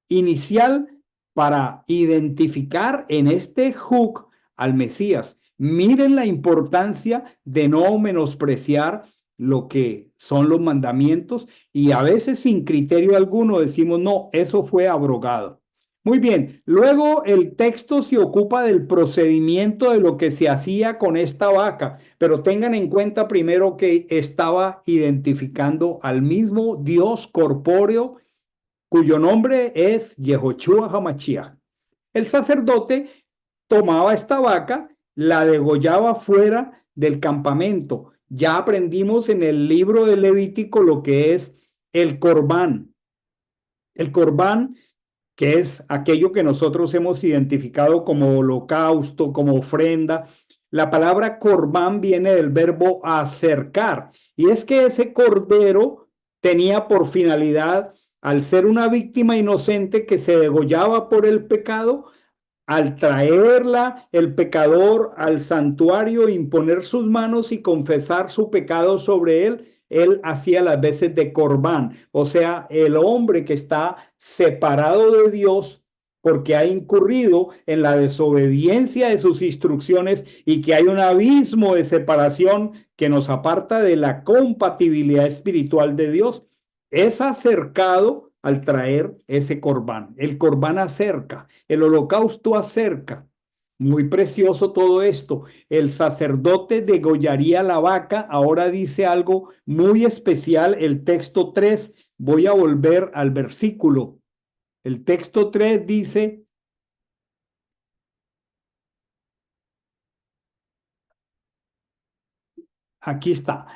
inicial para identificar en este hook al Mesías. Miren la importancia de no menospreciar lo que son los mandamientos y a veces sin criterio alguno decimos, no, eso fue abrogado. Muy bien, luego el texto se ocupa del procedimiento de lo que se hacía con esta vaca, pero tengan en cuenta primero que estaba identificando al mismo Dios corpóreo cuyo nombre es Yehoshua HaMashiach. El sacerdote tomaba esta vaca, la degollaba fuera del campamento. Ya aprendimos en el libro de Levítico lo que es el corbán. El corbán, que es aquello que nosotros hemos identificado como holocausto, como ofrenda. La palabra corbán viene del verbo acercar, y es que ese cordero tenía por finalidad, al ser una víctima inocente que se degollaba por el pecado, al traerla el pecador al santuario, imponer sus manos y confesar su pecado sobre él hacía las veces de corbán, o sea, el hombre que está separado de Dios porque ha incurrido en la desobediencia de sus instrucciones y que hay un abismo de separación que nos aparta de la compatibilidad espiritual de Dios, es acercado al traer ese corbán. El corbán acerca, el holocausto acerca. Muy precioso todo esto. El sacerdote degollaría la vaca. Ahora dice algo muy especial el texto 3. Voy a volver al versículo. El texto 3 dice, aquí está.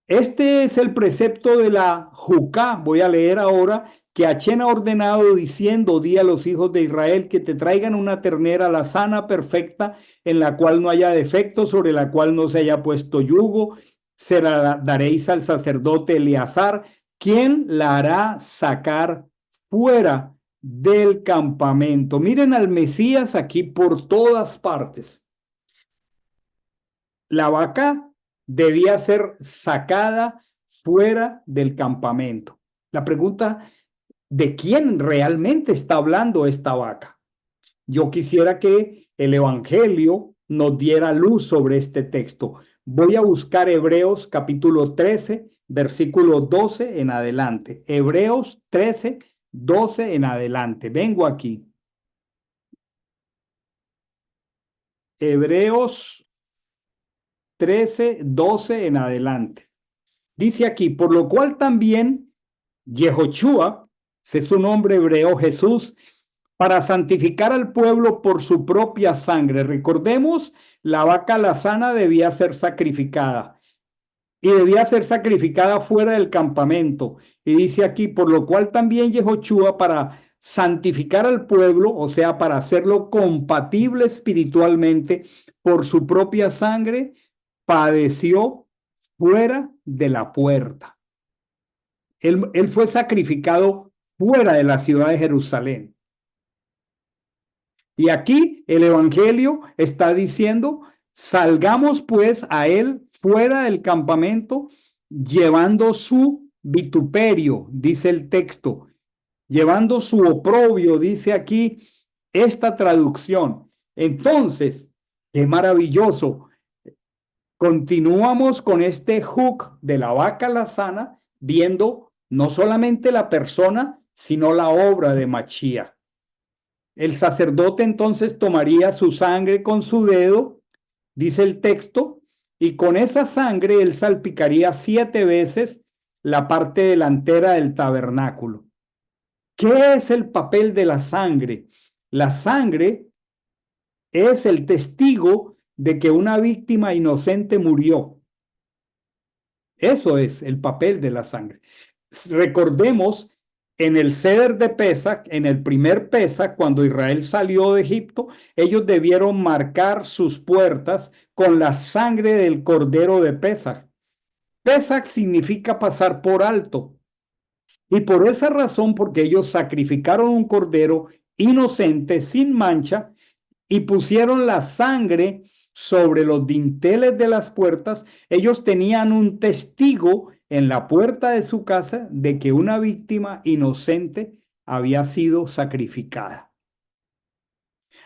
Este es el precepto de la Jucá. Voy a leer ahora que Achén ha ordenado diciendo, di a los hijos de Israel que te traigan una ternera la sana, perfecta, en la cual no haya defecto, sobre la cual no se haya puesto yugo. Se la daréis al sacerdote Eleazar, quien la hará sacar fuera del campamento. Miren al Mesías aquí por todas partes. La vaca debía ser sacada fuera del campamento. La pregunta, ¿de quién realmente está hablando esta vaca? Yo quisiera que el Evangelio nos diera luz sobre este texto. Voy a buscar Hebreos capítulo 13, versículo 12 en adelante. Hebreos 13, 12 en adelante. Vengo aquí. Hebreos 13, 12 en adelante. Dice aquí, por lo cual también Yehoshua, ese es su nombre hebreo, Jesús, para santificar al pueblo por su propia sangre. Recordemos, la vaca lazana debía ser sacrificada y debía ser sacrificada fuera del campamento. Y dice aquí, por lo cual también Yehoshua para santificar al pueblo, o sea, para hacerlo compatible espiritualmente por su propia sangre, padeció fuera de la puerta. Él fue sacrificado fuera de la ciudad de Jerusalén. Y aquí el Evangelio está diciendo, salgamos pues a él fuera del campamento, llevando su vituperio, dice el texto, llevando su oprobio, dice aquí esta traducción. Entonces, qué maravilloso. Continuamos con este hook de la vaca lazana, viendo no solamente la persona, sino la obra de Machía. El sacerdote entonces tomaría su sangre con su dedo, dice el texto, y con esa sangre él salpicaría 7 veces la parte delantera del tabernáculo. ¿Qué es el papel de la sangre? La sangre es el testigo de que una víctima inocente murió. Eso es el papel de la sangre. Recordemos en el Ceder de Pesach, en el primer Pesach, cuando Israel salió de Egipto, ellos debieron marcar sus puertas con la sangre del cordero de Pesach. Pesach significa pasar por alto. Y por esa razón, porque ellos sacrificaron un cordero inocente, sin mancha, y pusieron la sangre sobre los dinteles de las puertas, ellos tenían un testigo en la puerta de su casa de que una víctima inocente había sido sacrificada.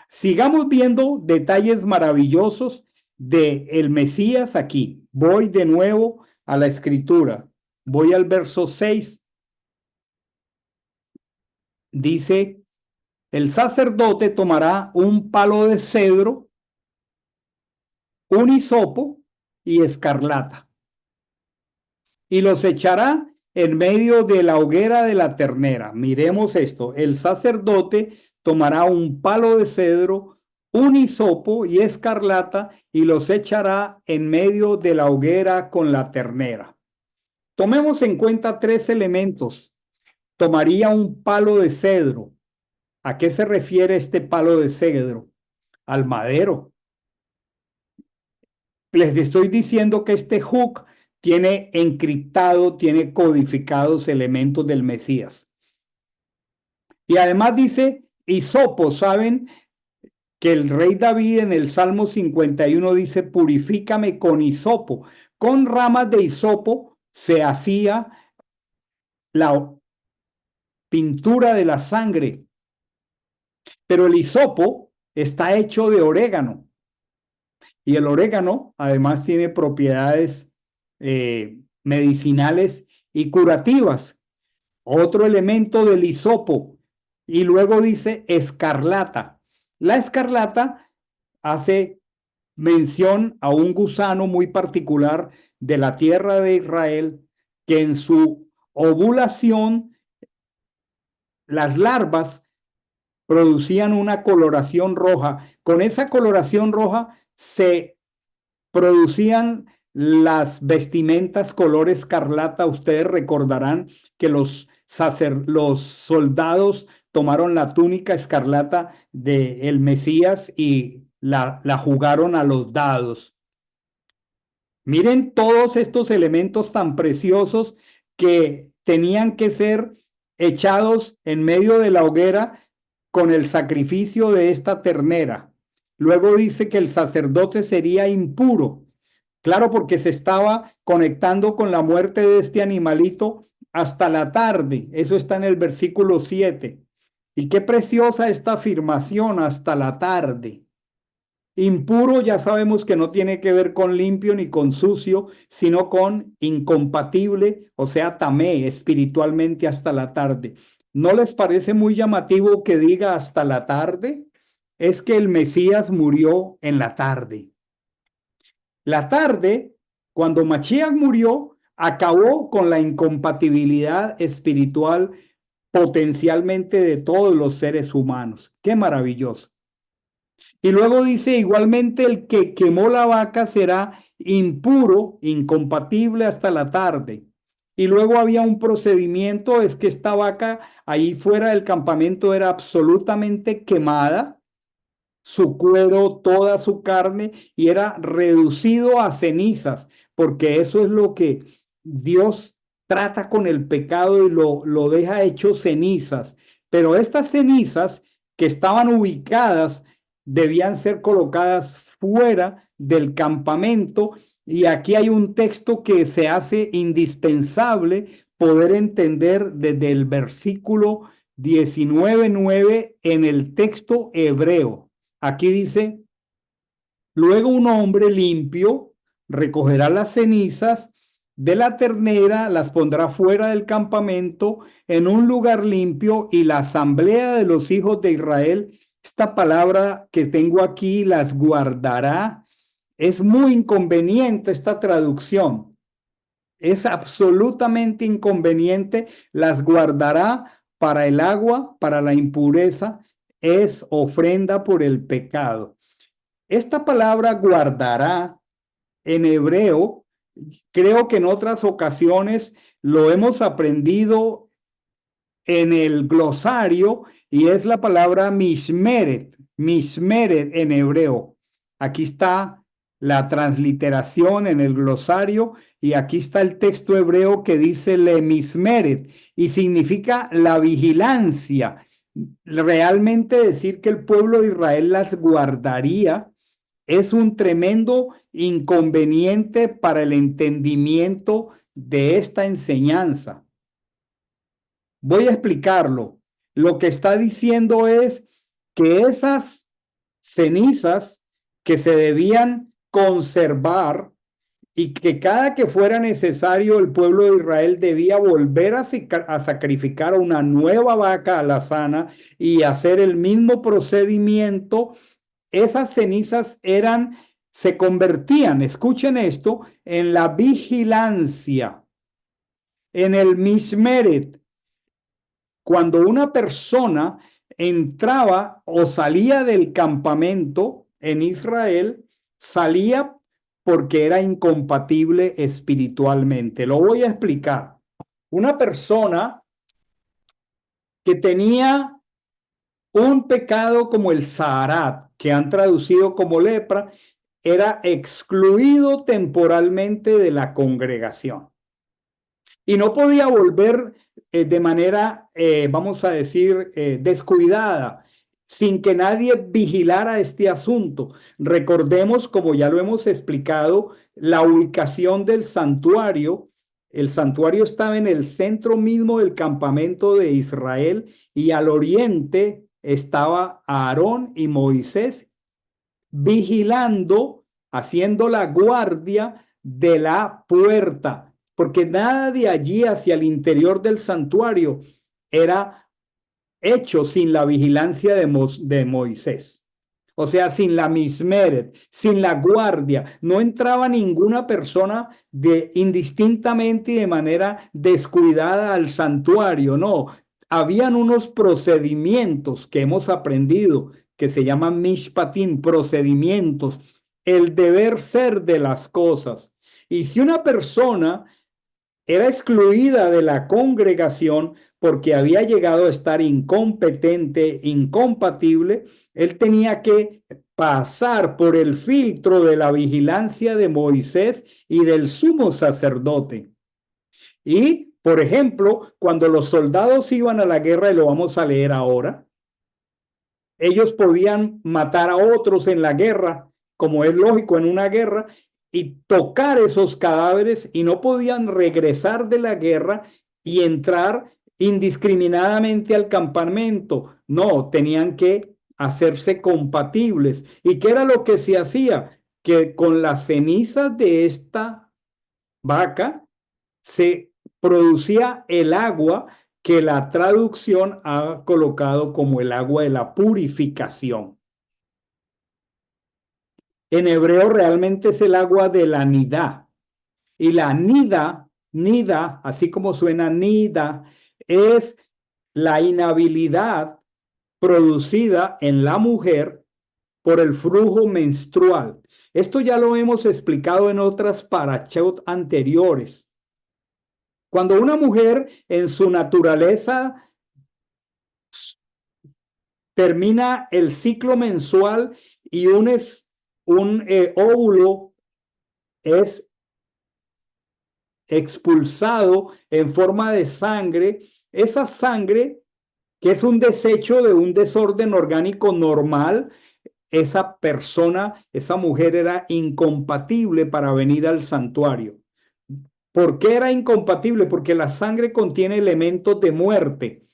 Sigamos viendo detalles maravillosos de el Mesías aquí. Voy de nuevo a la escritura. Voy al verso 6. Dice, El sacerdote tomará un palo de cedro, un hisopo y escarlata, y los echará en medio de la hoguera de la ternera. Miremos esto. El sacerdote tomará un palo de cedro, un hisopo y escarlata, y los echará en medio de la hoguera con la ternera. Tomemos en cuenta tres elementos. Tomaría un palo de cedro. ¿A qué se refiere este palo de cedro? Al madero. Les estoy diciendo que este hook tiene encriptado, tiene codificados elementos del Mesías. Y además dice hisopo, ¿saben? Que el rey David en el Salmo 51 dice, purifícame con hisopo. Con ramas de hisopo se hacía la pintura de la sangre, pero el hisopo está hecho de orégano. Y el orégano además tiene propiedades medicinales y curativas. Otro elemento del hisopo. Y luego dice escarlata. La escarlata hace mención a un gusano muy particular de la tierra de Israel que en su ovulación las larvas producían una coloración roja. Con esa coloración roja se producían las vestimentas color escarlata. Ustedes recordarán que los soldados tomaron la túnica escarlata del Mesías y la jugaron a los dados. Miren todos estos elementos tan preciosos que tenían que ser echados en medio de la hoguera con el sacrificio de esta ternera. Luego dice que el sacerdote sería impuro. Claro, porque se estaba conectando con la muerte de este animalito hasta la tarde. Eso está en el versículo 7. Y qué preciosa esta afirmación, hasta la tarde. Impuro ya sabemos que no tiene que ver con limpio ni con sucio, sino con incompatible, o sea, tamé espiritualmente hasta la tarde. ¿No les parece muy llamativo que diga hasta la tarde? Es que el Mesías murió en la tarde. La tarde, cuando Mashiach murió, acabó con la incompatibilidad espiritual potencialmente de todos los seres humanos. Qué maravilloso. Y luego dice, igualmente el que quemó la vaca será impuro, incompatible hasta la tarde. Y luego había un procedimiento, es que esta vaca ahí fuera del campamento era absolutamente quemada, su cuero, toda su carne, y era reducido a cenizas, porque eso es lo que Dios trata con el pecado y lo deja hecho cenizas. Pero estas cenizas que estaban ubicadas debían ser colocadas fuera del campamento, y aquí hay un texto que se hace indispensable poder entender desde el versículo 19:9 en el texto hebreo. Aquí dice, luego un hombre limpio recogerá las cenizas de la ternera, las pondrá fuera del campamento en un lugar limpio, y la asamblea de los hijos de Israel, esta palabra que tengo aquí, las guardará. Es muy inconveniente esta traducción. Es absolutamente inconveniente. Las guardará para el agua, para la impureza, es ofrenda por el pecado. Esta palabra guardará en hebreo, creo que en otras ocasiones lo hemos aprendido en el glosario, y es la palabra mishmeret, mishmeret en hebreo. Aquí está la transliteración en el glosario, y aquí está el texto hebreo que dice le mismeret, y significa la vigilancia. Realmente decir que el pueblo de Israel las guardaría es un tremendo inconveniente para el entendimiento de esta enseñanza. Voy a explicarlo. Lo que está diciendo es que esas cenizas que se debían conservar y que cada que fuera necesario el pueblo de Israel debía volver a sacrificar una nueva vaca alazana y hacer el mismo procedimiento. Esas cenizas se convertían, escuchen esto, en la vigilancia, en el mismeret. Cuando una persona entraba o salía del campamento en Israel, salía porque era incompatible espiritualmente. Lo voy a explicar. Una persona que tenía un pecado como el Saharat, que han traducido como lepra, era excluido temporalmente de la congregación y no podía volver de manera, vamos a decir, descuidada, sin que nadie vigilara este asunto. Recordemos, como ya lo hemos explicado, la ubicación del santuario. El santuario estaba en el centro mismo del campamento de Israel y al oriente estaba Aarón y Moisés vigilando, haciendo la guardia de la puerta, porque nada de allí hacia el interior del santuario era hecho sin la vigilancia de Moisés. O sea, sin la mismeret, sin la guardia, no entraba ninguna persona indistintamente y de manera descuidada al santuario, no. Habían unos procedimientos que hemos aprendido que se llaman mishpatim, procedimientos, el deber ser de las cosas. Y si una persona era excluida de la congregación porque había llegado a estar incompetente, incompatible, él tenía que pasar por el filtro de la vigilancia de Moisés y del sumo sacerdote. Y, por ejemplo, cuando los soldados iban a la guerra, y lo vamos a leer ahora, ellos podían matar a otros en la guerra, como es lógico en una guerra, y tocar esos cadáveres y no podían regresar de la guerra y entrar indiscriminadamente al campamento. No, tenían que hacerse compatibles. ¿Y qué era lo que se hacía? Que con las cenizas de esta vaca se producía el agua que la traducción ha colocado como el agua de la purificación. En hebreo realmente es el agua de la nidá. Y la nida, así como suena nida, es la inhabilidad producida en la mujer por el flujo menstrual. Esto ya lo hemos explicado en otras parashot anteriores. Cuando una mujer en su naturaleza termina el ciclo mensual y un óvulo es expulsado en forma de sangre, esa sangre que es un desecho de un desorden orgánico normal, esa persona, esa mujer era incompatible para venir al santuario. ¿Por qué era incompatible? Porque la sangre contiene elementos de muerte.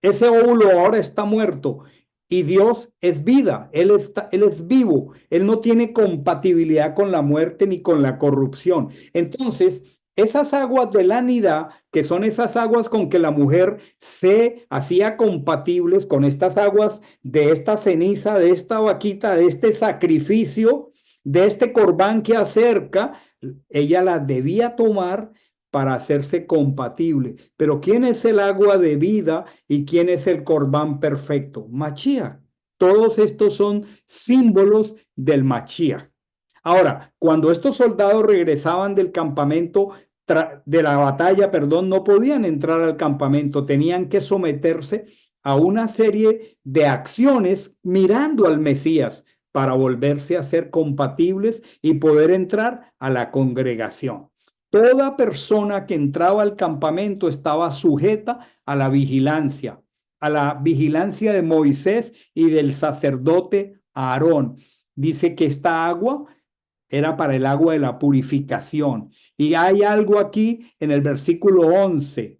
Ese óvulo ahora está muerto y Dios es vida, él es vivo, Él no tiene compatibilidad con la muerte ni con la corrupción. Entonces, esas aguas de la nidad, que son esas aguas con que la mujer se hacía compatibles con estas aguas de esta ceniza, de esta vaquita, de este sacrificio, de este corbán que acerca, ella la debía tomar para hacerse compatible. Pero ¿quién es el agua de vida y quién es el corbán perfecto? Mashiach. Todos estos son símbolos del Mashiach. Ahora, cuando estos soldados regresaban del campamento, de la batalla, perdón, no podían entrar al campamento, tenían que someterse a una serie de acciones mirando al Mesías para volverse a ser compatibles y poder entrar a la congregación. Toda persona que entraba al campamento estaba sujeta a la vigilancia de Moisés y del sacerdote Aarón. Dice que esta agua era para el agua de la purificación. Y hay algo aquí en el versículo 11.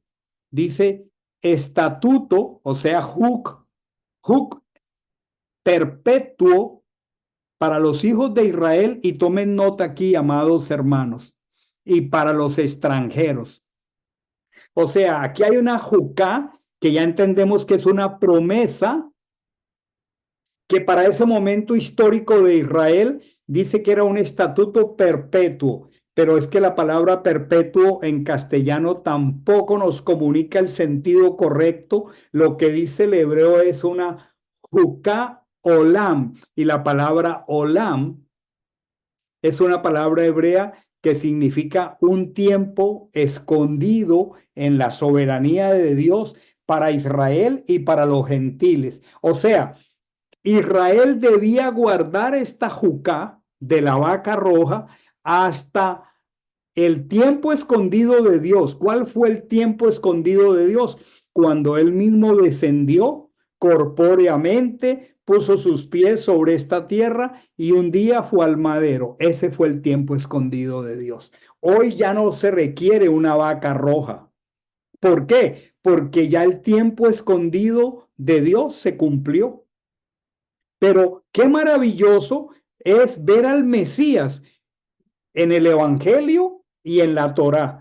Dice, estatuto, o sea, juk perpetuo para los hijos de Israel, y tomen nota aquí, amados hermanos, y para los extranjeros. O sea, aquí hay una jucá que ya entendemos que es una promesa que para ese momento histórico de Israel dice que era un estatuto perpetuo, pero es que la palabra perpetuo en castellano tampoco nos comunica el sentido correcto. Lo que dice el hebreo es una juká olam, y la palabra olam es una palabra hebrea que significa un tiempo escondido en la soberanía de Dios para Israel y para los gentiles. O sea, Israel debía guardar esta jucá de la vaca roja hasta el tiempo escondido de Dios. ¿Cuál fue el tiempo escondido de Dios? Cuando él mismo descendió corpóreamente, puso sus pies sobre esta tierra y un día fue al madero. Ese fue el tiempo escondido de Dios. Hoy ya no se requiere una vaca roja. ¿Por qué? Porque ya el tiempo escondido de Dios se cumplió. Pero qué maravilloso es ver al Mesías en el Evangelio y en la Torá.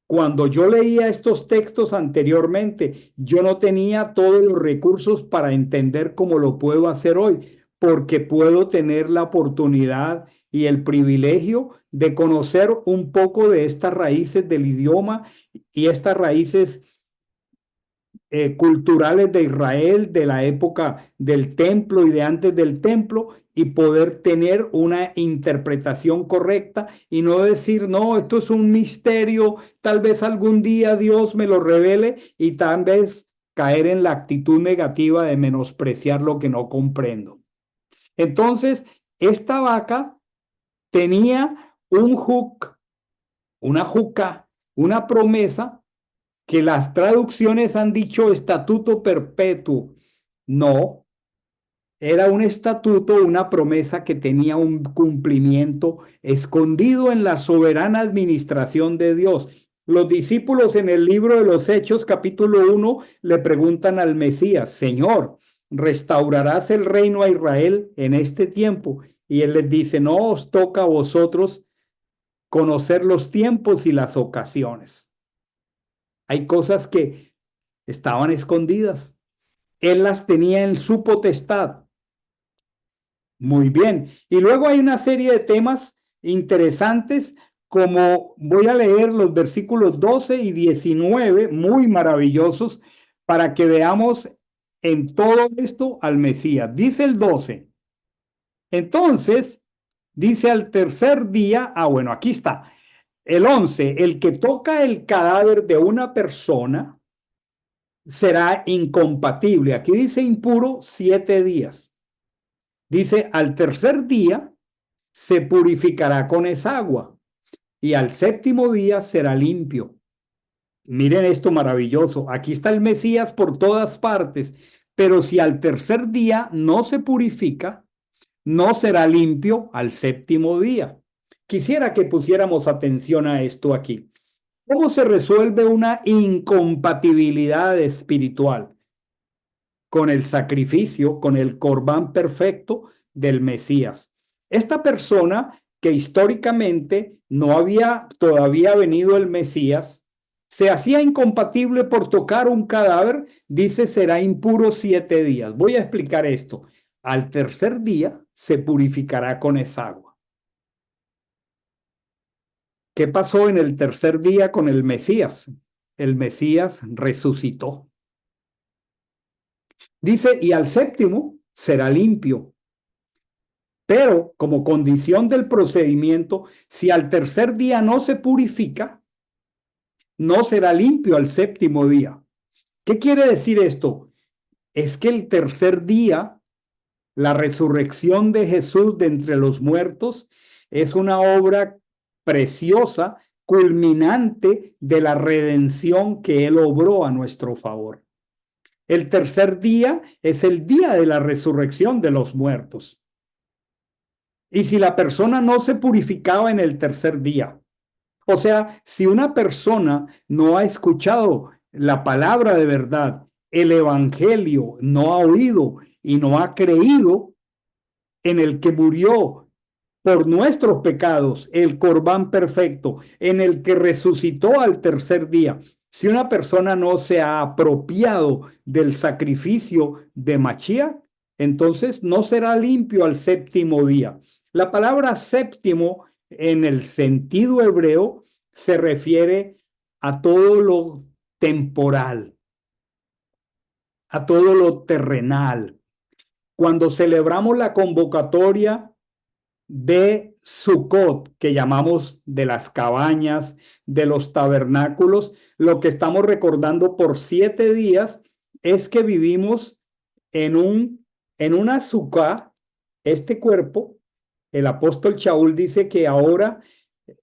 Cuando yo leía estos textos anteriormente, yo no tenía todos los recursos para entender cómo lo puedo hacer hoy, porque puedo tener la oportunidad y el privilegio de conocer un poco de estas raíces del idioma y estas raíces culturales de Israel, de la época del templo y de antes del templo, y poder tener una interpretación correcta y no decir, no, esto es un misterio, tal vez algún día Dios me lo revele, y tal vez caer en la actitud negativa de menospreciar lo que no comprendo. Entonces, esta vaca tenía un juk, una juca, una promesa que las traducciones han dicho estatuto perpetuo. No, era un estatuto, una promesa que tenía un cumplimiento escondido en la soberana administración de Dios. Los discípulos en el libro de los Hechos, capítulo 1, le preguntan al Mesías, Señor, ¿restaurarás el reino a Israel en este tiempo? Y él les dice, no os toca a vosotros conocer los tiempos y las ocasiones. Hay cosas que estaban escondidas. Él las tenía en su potestad. Muy bien. Y luego hay una serie de temas interesantes, como voy a leer los versículos 12 y 19, muy maravillosos, para que veamos en todo esto al Mesías. Dice el 12. Entonces, dice al tercer día, bueno, aquí está. El 11, el que toca el cadáver de una persona será incompatible. Aquí dice impuro 7 días. Dice, al tercer día se purificará con esa agua y al séptimo día será limpio. Miren esto maravilloso. Aquí está el Mesías por todas partes, pero si al tercer día no se purifica, no será limpio al séptimo día. Quisiera que pusiéramos atención a esto aquí. ¿Cómo se resuelve una incompatibilidad espiritual? Con el sacrificio, con el corbán perfecto del Mesías. Esta persona que históricamente no había todavía venido el Mesías, se hacía incompatible por tocar un cadáver, dice será impuro 7 días. Voy a explicar esto. Al tercer día se purificará con esa agua. ¿Qué pasó en el tercer día con el Mesías? El Mesías resucitó. Dice, y al séptimo será limpio. Pero como condición del procedimiento, si al tercer día no se purifica, no será limpio al séptimo día. ¿Qué quiere decir esto? Es que el tercer día, la resurrección de Jesús de entre los muertos, es una obra preciosa, culminante de la redención que Él obró a nuestro favor. El tercer día es el día de la resurrección de los muertos. Y si la persona no se purificaba en el tercer día, o sea, si una persona no ha escuchado la palabra de verdad, el evangelio, no ha oído y no ha creído, en el que murió por nuestros pecados, el Corbán perfecto, en el que resucitó al tercer día. Si una persona no se ha apropiado del sacrificio de Mashiach, entonces no será limpio al séptimo día. La palabra séptimo en el sentido hebreo se refiere a todo lo temporal, a todo lo terrenal. Cuando celebramos la convocatoria de Sukkot, que llamamos de las cabañas, de los tabernáculos, lo que estamos recordando por 7 días es que vivimos en una sukkah, este cuerpo. El apóstol Shaul dice que ahora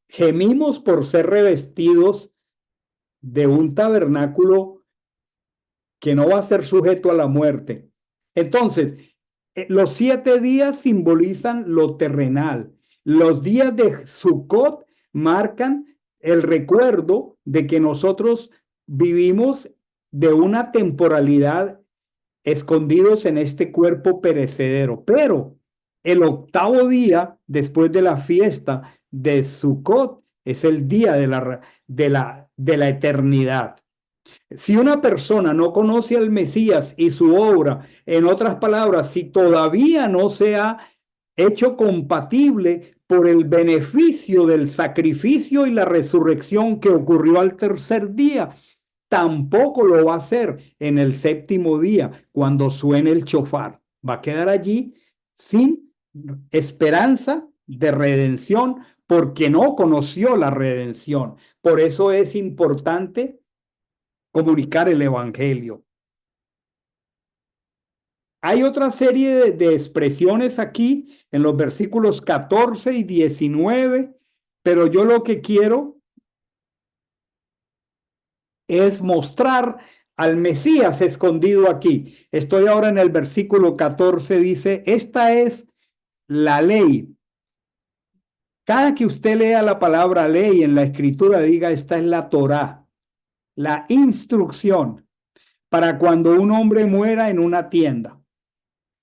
gemimos por ser revestidos de un tabernáculo que no va a ser sujeto a la muerte. Entonces, los 7 días simbolizan lo terrenal. Los días de Sukkot marcan el recuerdo de que nosotros vivimos de una temporalidad escondidos en este cuerpo perecedero. Pero el octavo día, después de la fiesta de Sukkot, es el día de la eternidad. Si una persona no conoce al Mesías y su obra, en otras palabras, si todavía no se ha hecho compatible por el beneficio del sacrificio y la resurrección que ocurrió al tercer día, tampoco lo va a hacer en el séptimo día cuando suene el chofar. Va a quedar allí sin esperanza de redención porque no conoció la redención. Por eso es importante comunicar el evangelio. Hay otra serie de expresiones aquí en los versículos 14 y 19, pero yo lo que quiero es mostrar al Mesías escondido aquí. Estoy ahora en el versículo 14, dice, esta es la ley. Cada que usted lea la palabra ley en la escritura, diga, esta es la Torá, la instrucción para cuando un hombre muera en una tienda.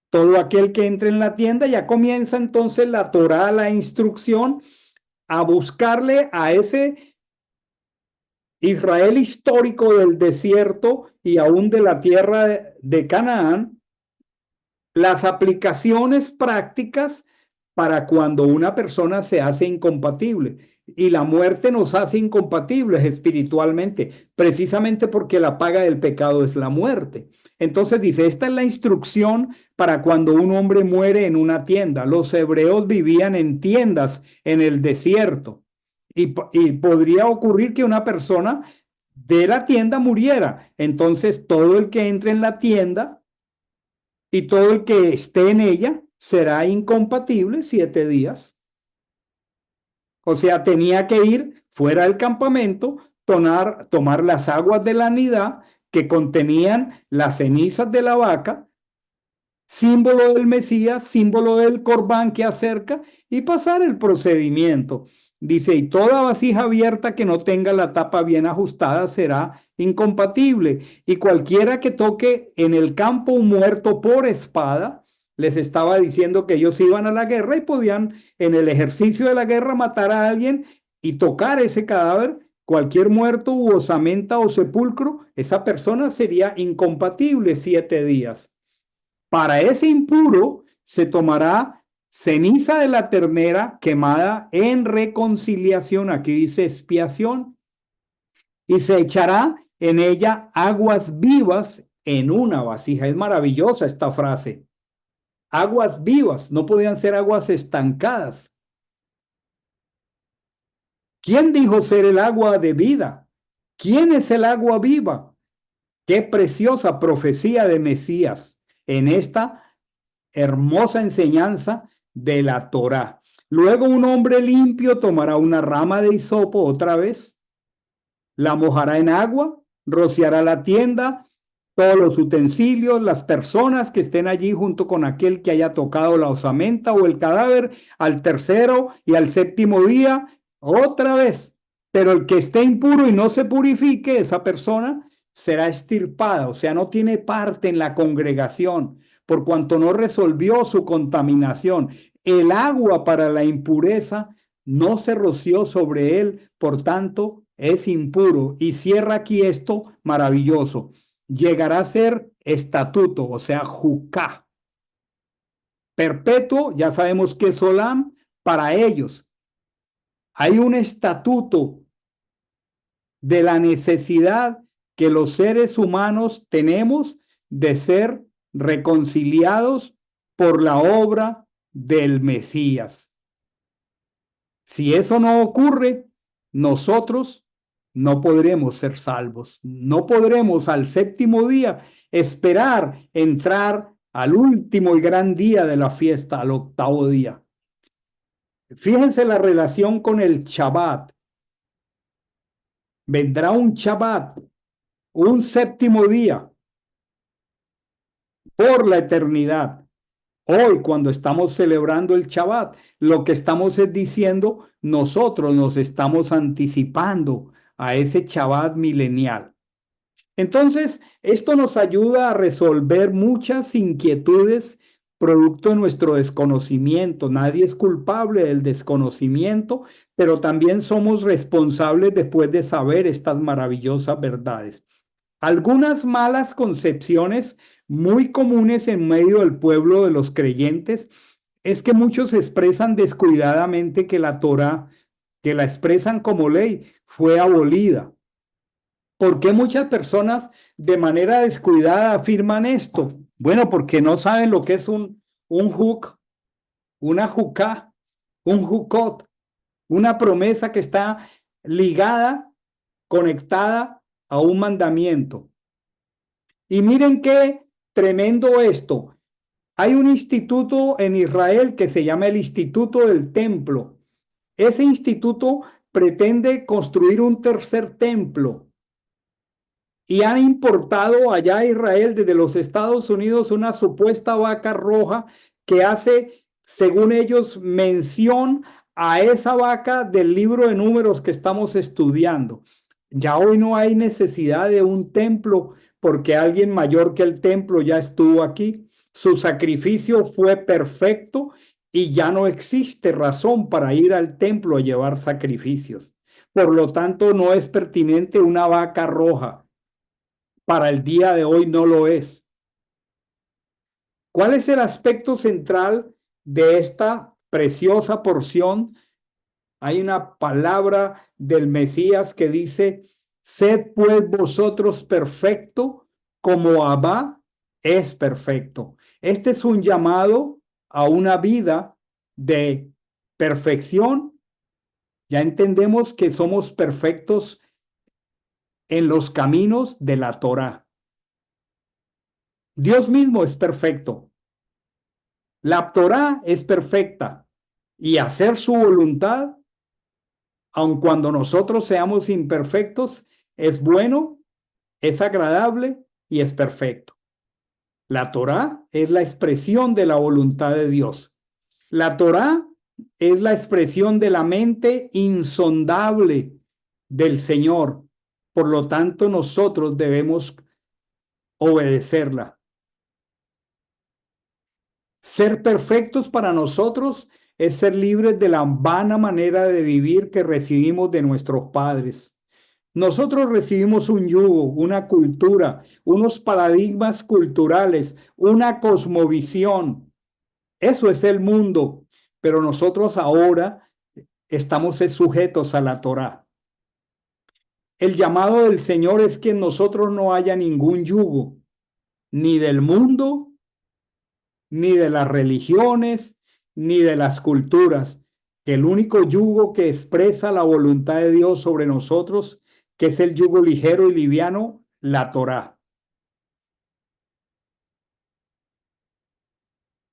Todo aquel que entre en la tienda ya comienza entonces la Torá, la instrucción, a buscarle a ese Israel histórico del desierto y aún de la tierra de Canaán, las aplicaciones prácticas para cuando una persona se hace incompatible. Y la muerte nos hace incompatibles espiritualmente, precisamente porque la paga del pecado es la muerte. Entonces dice, esta es la instrucción para cuando un hombre muere en una tienda. Los hebreos vivían en tiendas en el desierto y podría ocurrir que una persona de la tienda muriera. Entonces todo el que entre en la tienda y todo el que esté en ella será incompatible 7 días. O sea, tenía que ir fuera del campamento, tomar las aguas de la nidá que contenían las cenizas de la vaca, símbolo del Mesías, símbolo del Corbán que acerca, y pasar el procedimiento. Dice, y toda vasija abierta que no tenga la tapa bien ajustada será incompatible. Y cualquiera que toque en el campo un muerto por espada, les estaba diciendo que ellos iban a la guerra y podían en el ejercicio de la guerra matar a alguien y tocar ese cadáver. Cualquier muerto u osamenta o sepulcro, esa persona sería incompatible 7 días. Para ese impuro se tomará ceniza de la ternera quemada en reconciliación, aquí dice expiación, y se echará en ella aguas vivas en una vasija. Es maravillosa esta frase. Aguas vivas, no podían ser aguas estancadas. ¿Quién dijo ser el agua de vida? ¿Quién es el agua viva? Qué preciosa profecía de Mesías en esta hermosa enseñanza de la Torá. Luego un hombre limpio tomará una rama de hisopo otra vez, la mojará en agua, rociará la tienda, todos los utensilios, las personas que estén allí junto con aquel que haya tocado la osamenta o el cadáver, al tercero y al séptimo día, otra vez. Pero el que esté impuro y no se purifique, esa persona será extirpada, o sea, no tiene parte en la congregación, por cuanto no resolvió su contaminación. El agua para la impureza no se roció sobre él, por tanto es impuro. Y cierra aquí esto maravilloso. Llegará a ser estatuto, o sea, jucá. Perpetuo, ya sabemos que es Olam, para ellos. Hay un estatuto de la necesidad que los seres humanos tenemos de ser reconciliados por la obra del Mesías. Si eso no ocurre, nosotros no podremos ser salvos. No podremos al séptimo día esperar entrar al último y gran día de la fiesta, al octavo día. Fíjense la relación con el Shabbat. Vendrá un Shabbat, un séptimo día por la eternidad. Hoy, cuando estamos celebrando el Shabbat, lo que estamos es diciendo, nosotros nos estamos anticipando a ese Shabbat milenial. Entonces, esto nos ayuda a resolver muchas inquietudes producto de nuestro desconocimiento. Nadie es culpable del desconocimiento, pero también somos responsables después de saber estas maravillosas verdades. Algunas malas concepciones muy comunes en medio del pueblo de los creyentes es que muchos expresan descuidadamente que la Torá, que la expresan como ley, fue abolida. ¿Por qué muchas personas de manera descuidada afirman esto? Bueno, porque no saben lo que es un juk, una juká, un jukot, una promesa que está ligada, conectada a un mandamiento. Y miren qué tremendo esto. Hay un instituto en Israel que se llama el Instituto del Templo. Ese instituto pretende construir un tercer templo y han importado allá a Israel desde los Estados Unidos una supuesta vaca roja que hace, según ellos, mención a esa vaca del libro de Números que estamos estudiando. Ya hoy no hay necesidad de un templo porque alguien mayor que el templo ya estuvo aquí. Su sacrificio fue perfecto y ya no existe razón para ir al templo a llevar sacrificios. Por lo tanto, no es pertinente una vaca roja. Para el día de hoy no lo es. ¿Cuál es el aspecto central de esta preciosa porción? Hay una palabra del Mesías que dice, sed pues vosotros perfecto como Abba es perfecto. Este es un llamado a una vida de perfección. Ya entendemos que somos perfectos en los caminos de la Torá. Dios mismo es perfecto. La Torá es perfecta y hacer su voluntad, aun cuando nosotros seamos imperfectos, es bueno, es agradable y es perfecto. La Torá es la expresión de la voluntad de Dios. La Torá es la expresión de la mente insondable del Señor. Por lo tanto, nosotros debemos obedecerla. Ser perfectos para nosotros es ser libres de la vana manera de vivir que recibimos de nuestros padres. Nosotros recibimos un yugo, una cultura, unos paradigmas culturales, una cosmovisión. Eso es el mundo, pero nosotros ahora estamos sujetos a la Torá. El llamado del Señor es que en nosotros no haya ningún yugo, ni del mundo, ni de las religiones, ni de las culturas. El único yugo que expresa la voluntad de Dios sobre nosotros, que es el yugo ligero y liviano, la Torá.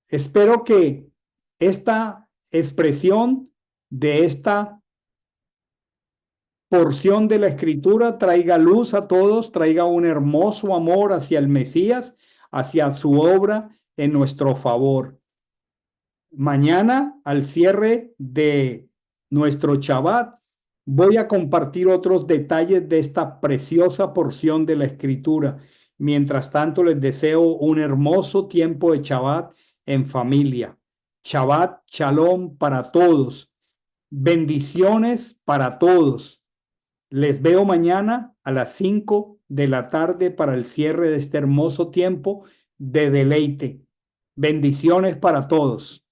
Espero que esta expresión de esta porción de la Escritura traiga luz a todos, traiga un hermoso amor hacia el Mesías, hacia su obra en nuestro favor. Mañana, al cierre de nuestro Shabbat, voy a compartir otros detalles de esta preciosa porción de la Escritura Mientras tanto, les deseo un hermoso tiempo de Shabbat en familia. Shabbat Shalom para todos. Bendiciones para todos. Les veo mañana a las 5 de la tarde para el cierre de este hermoso tiempo de deleite. Bendiciones para todos.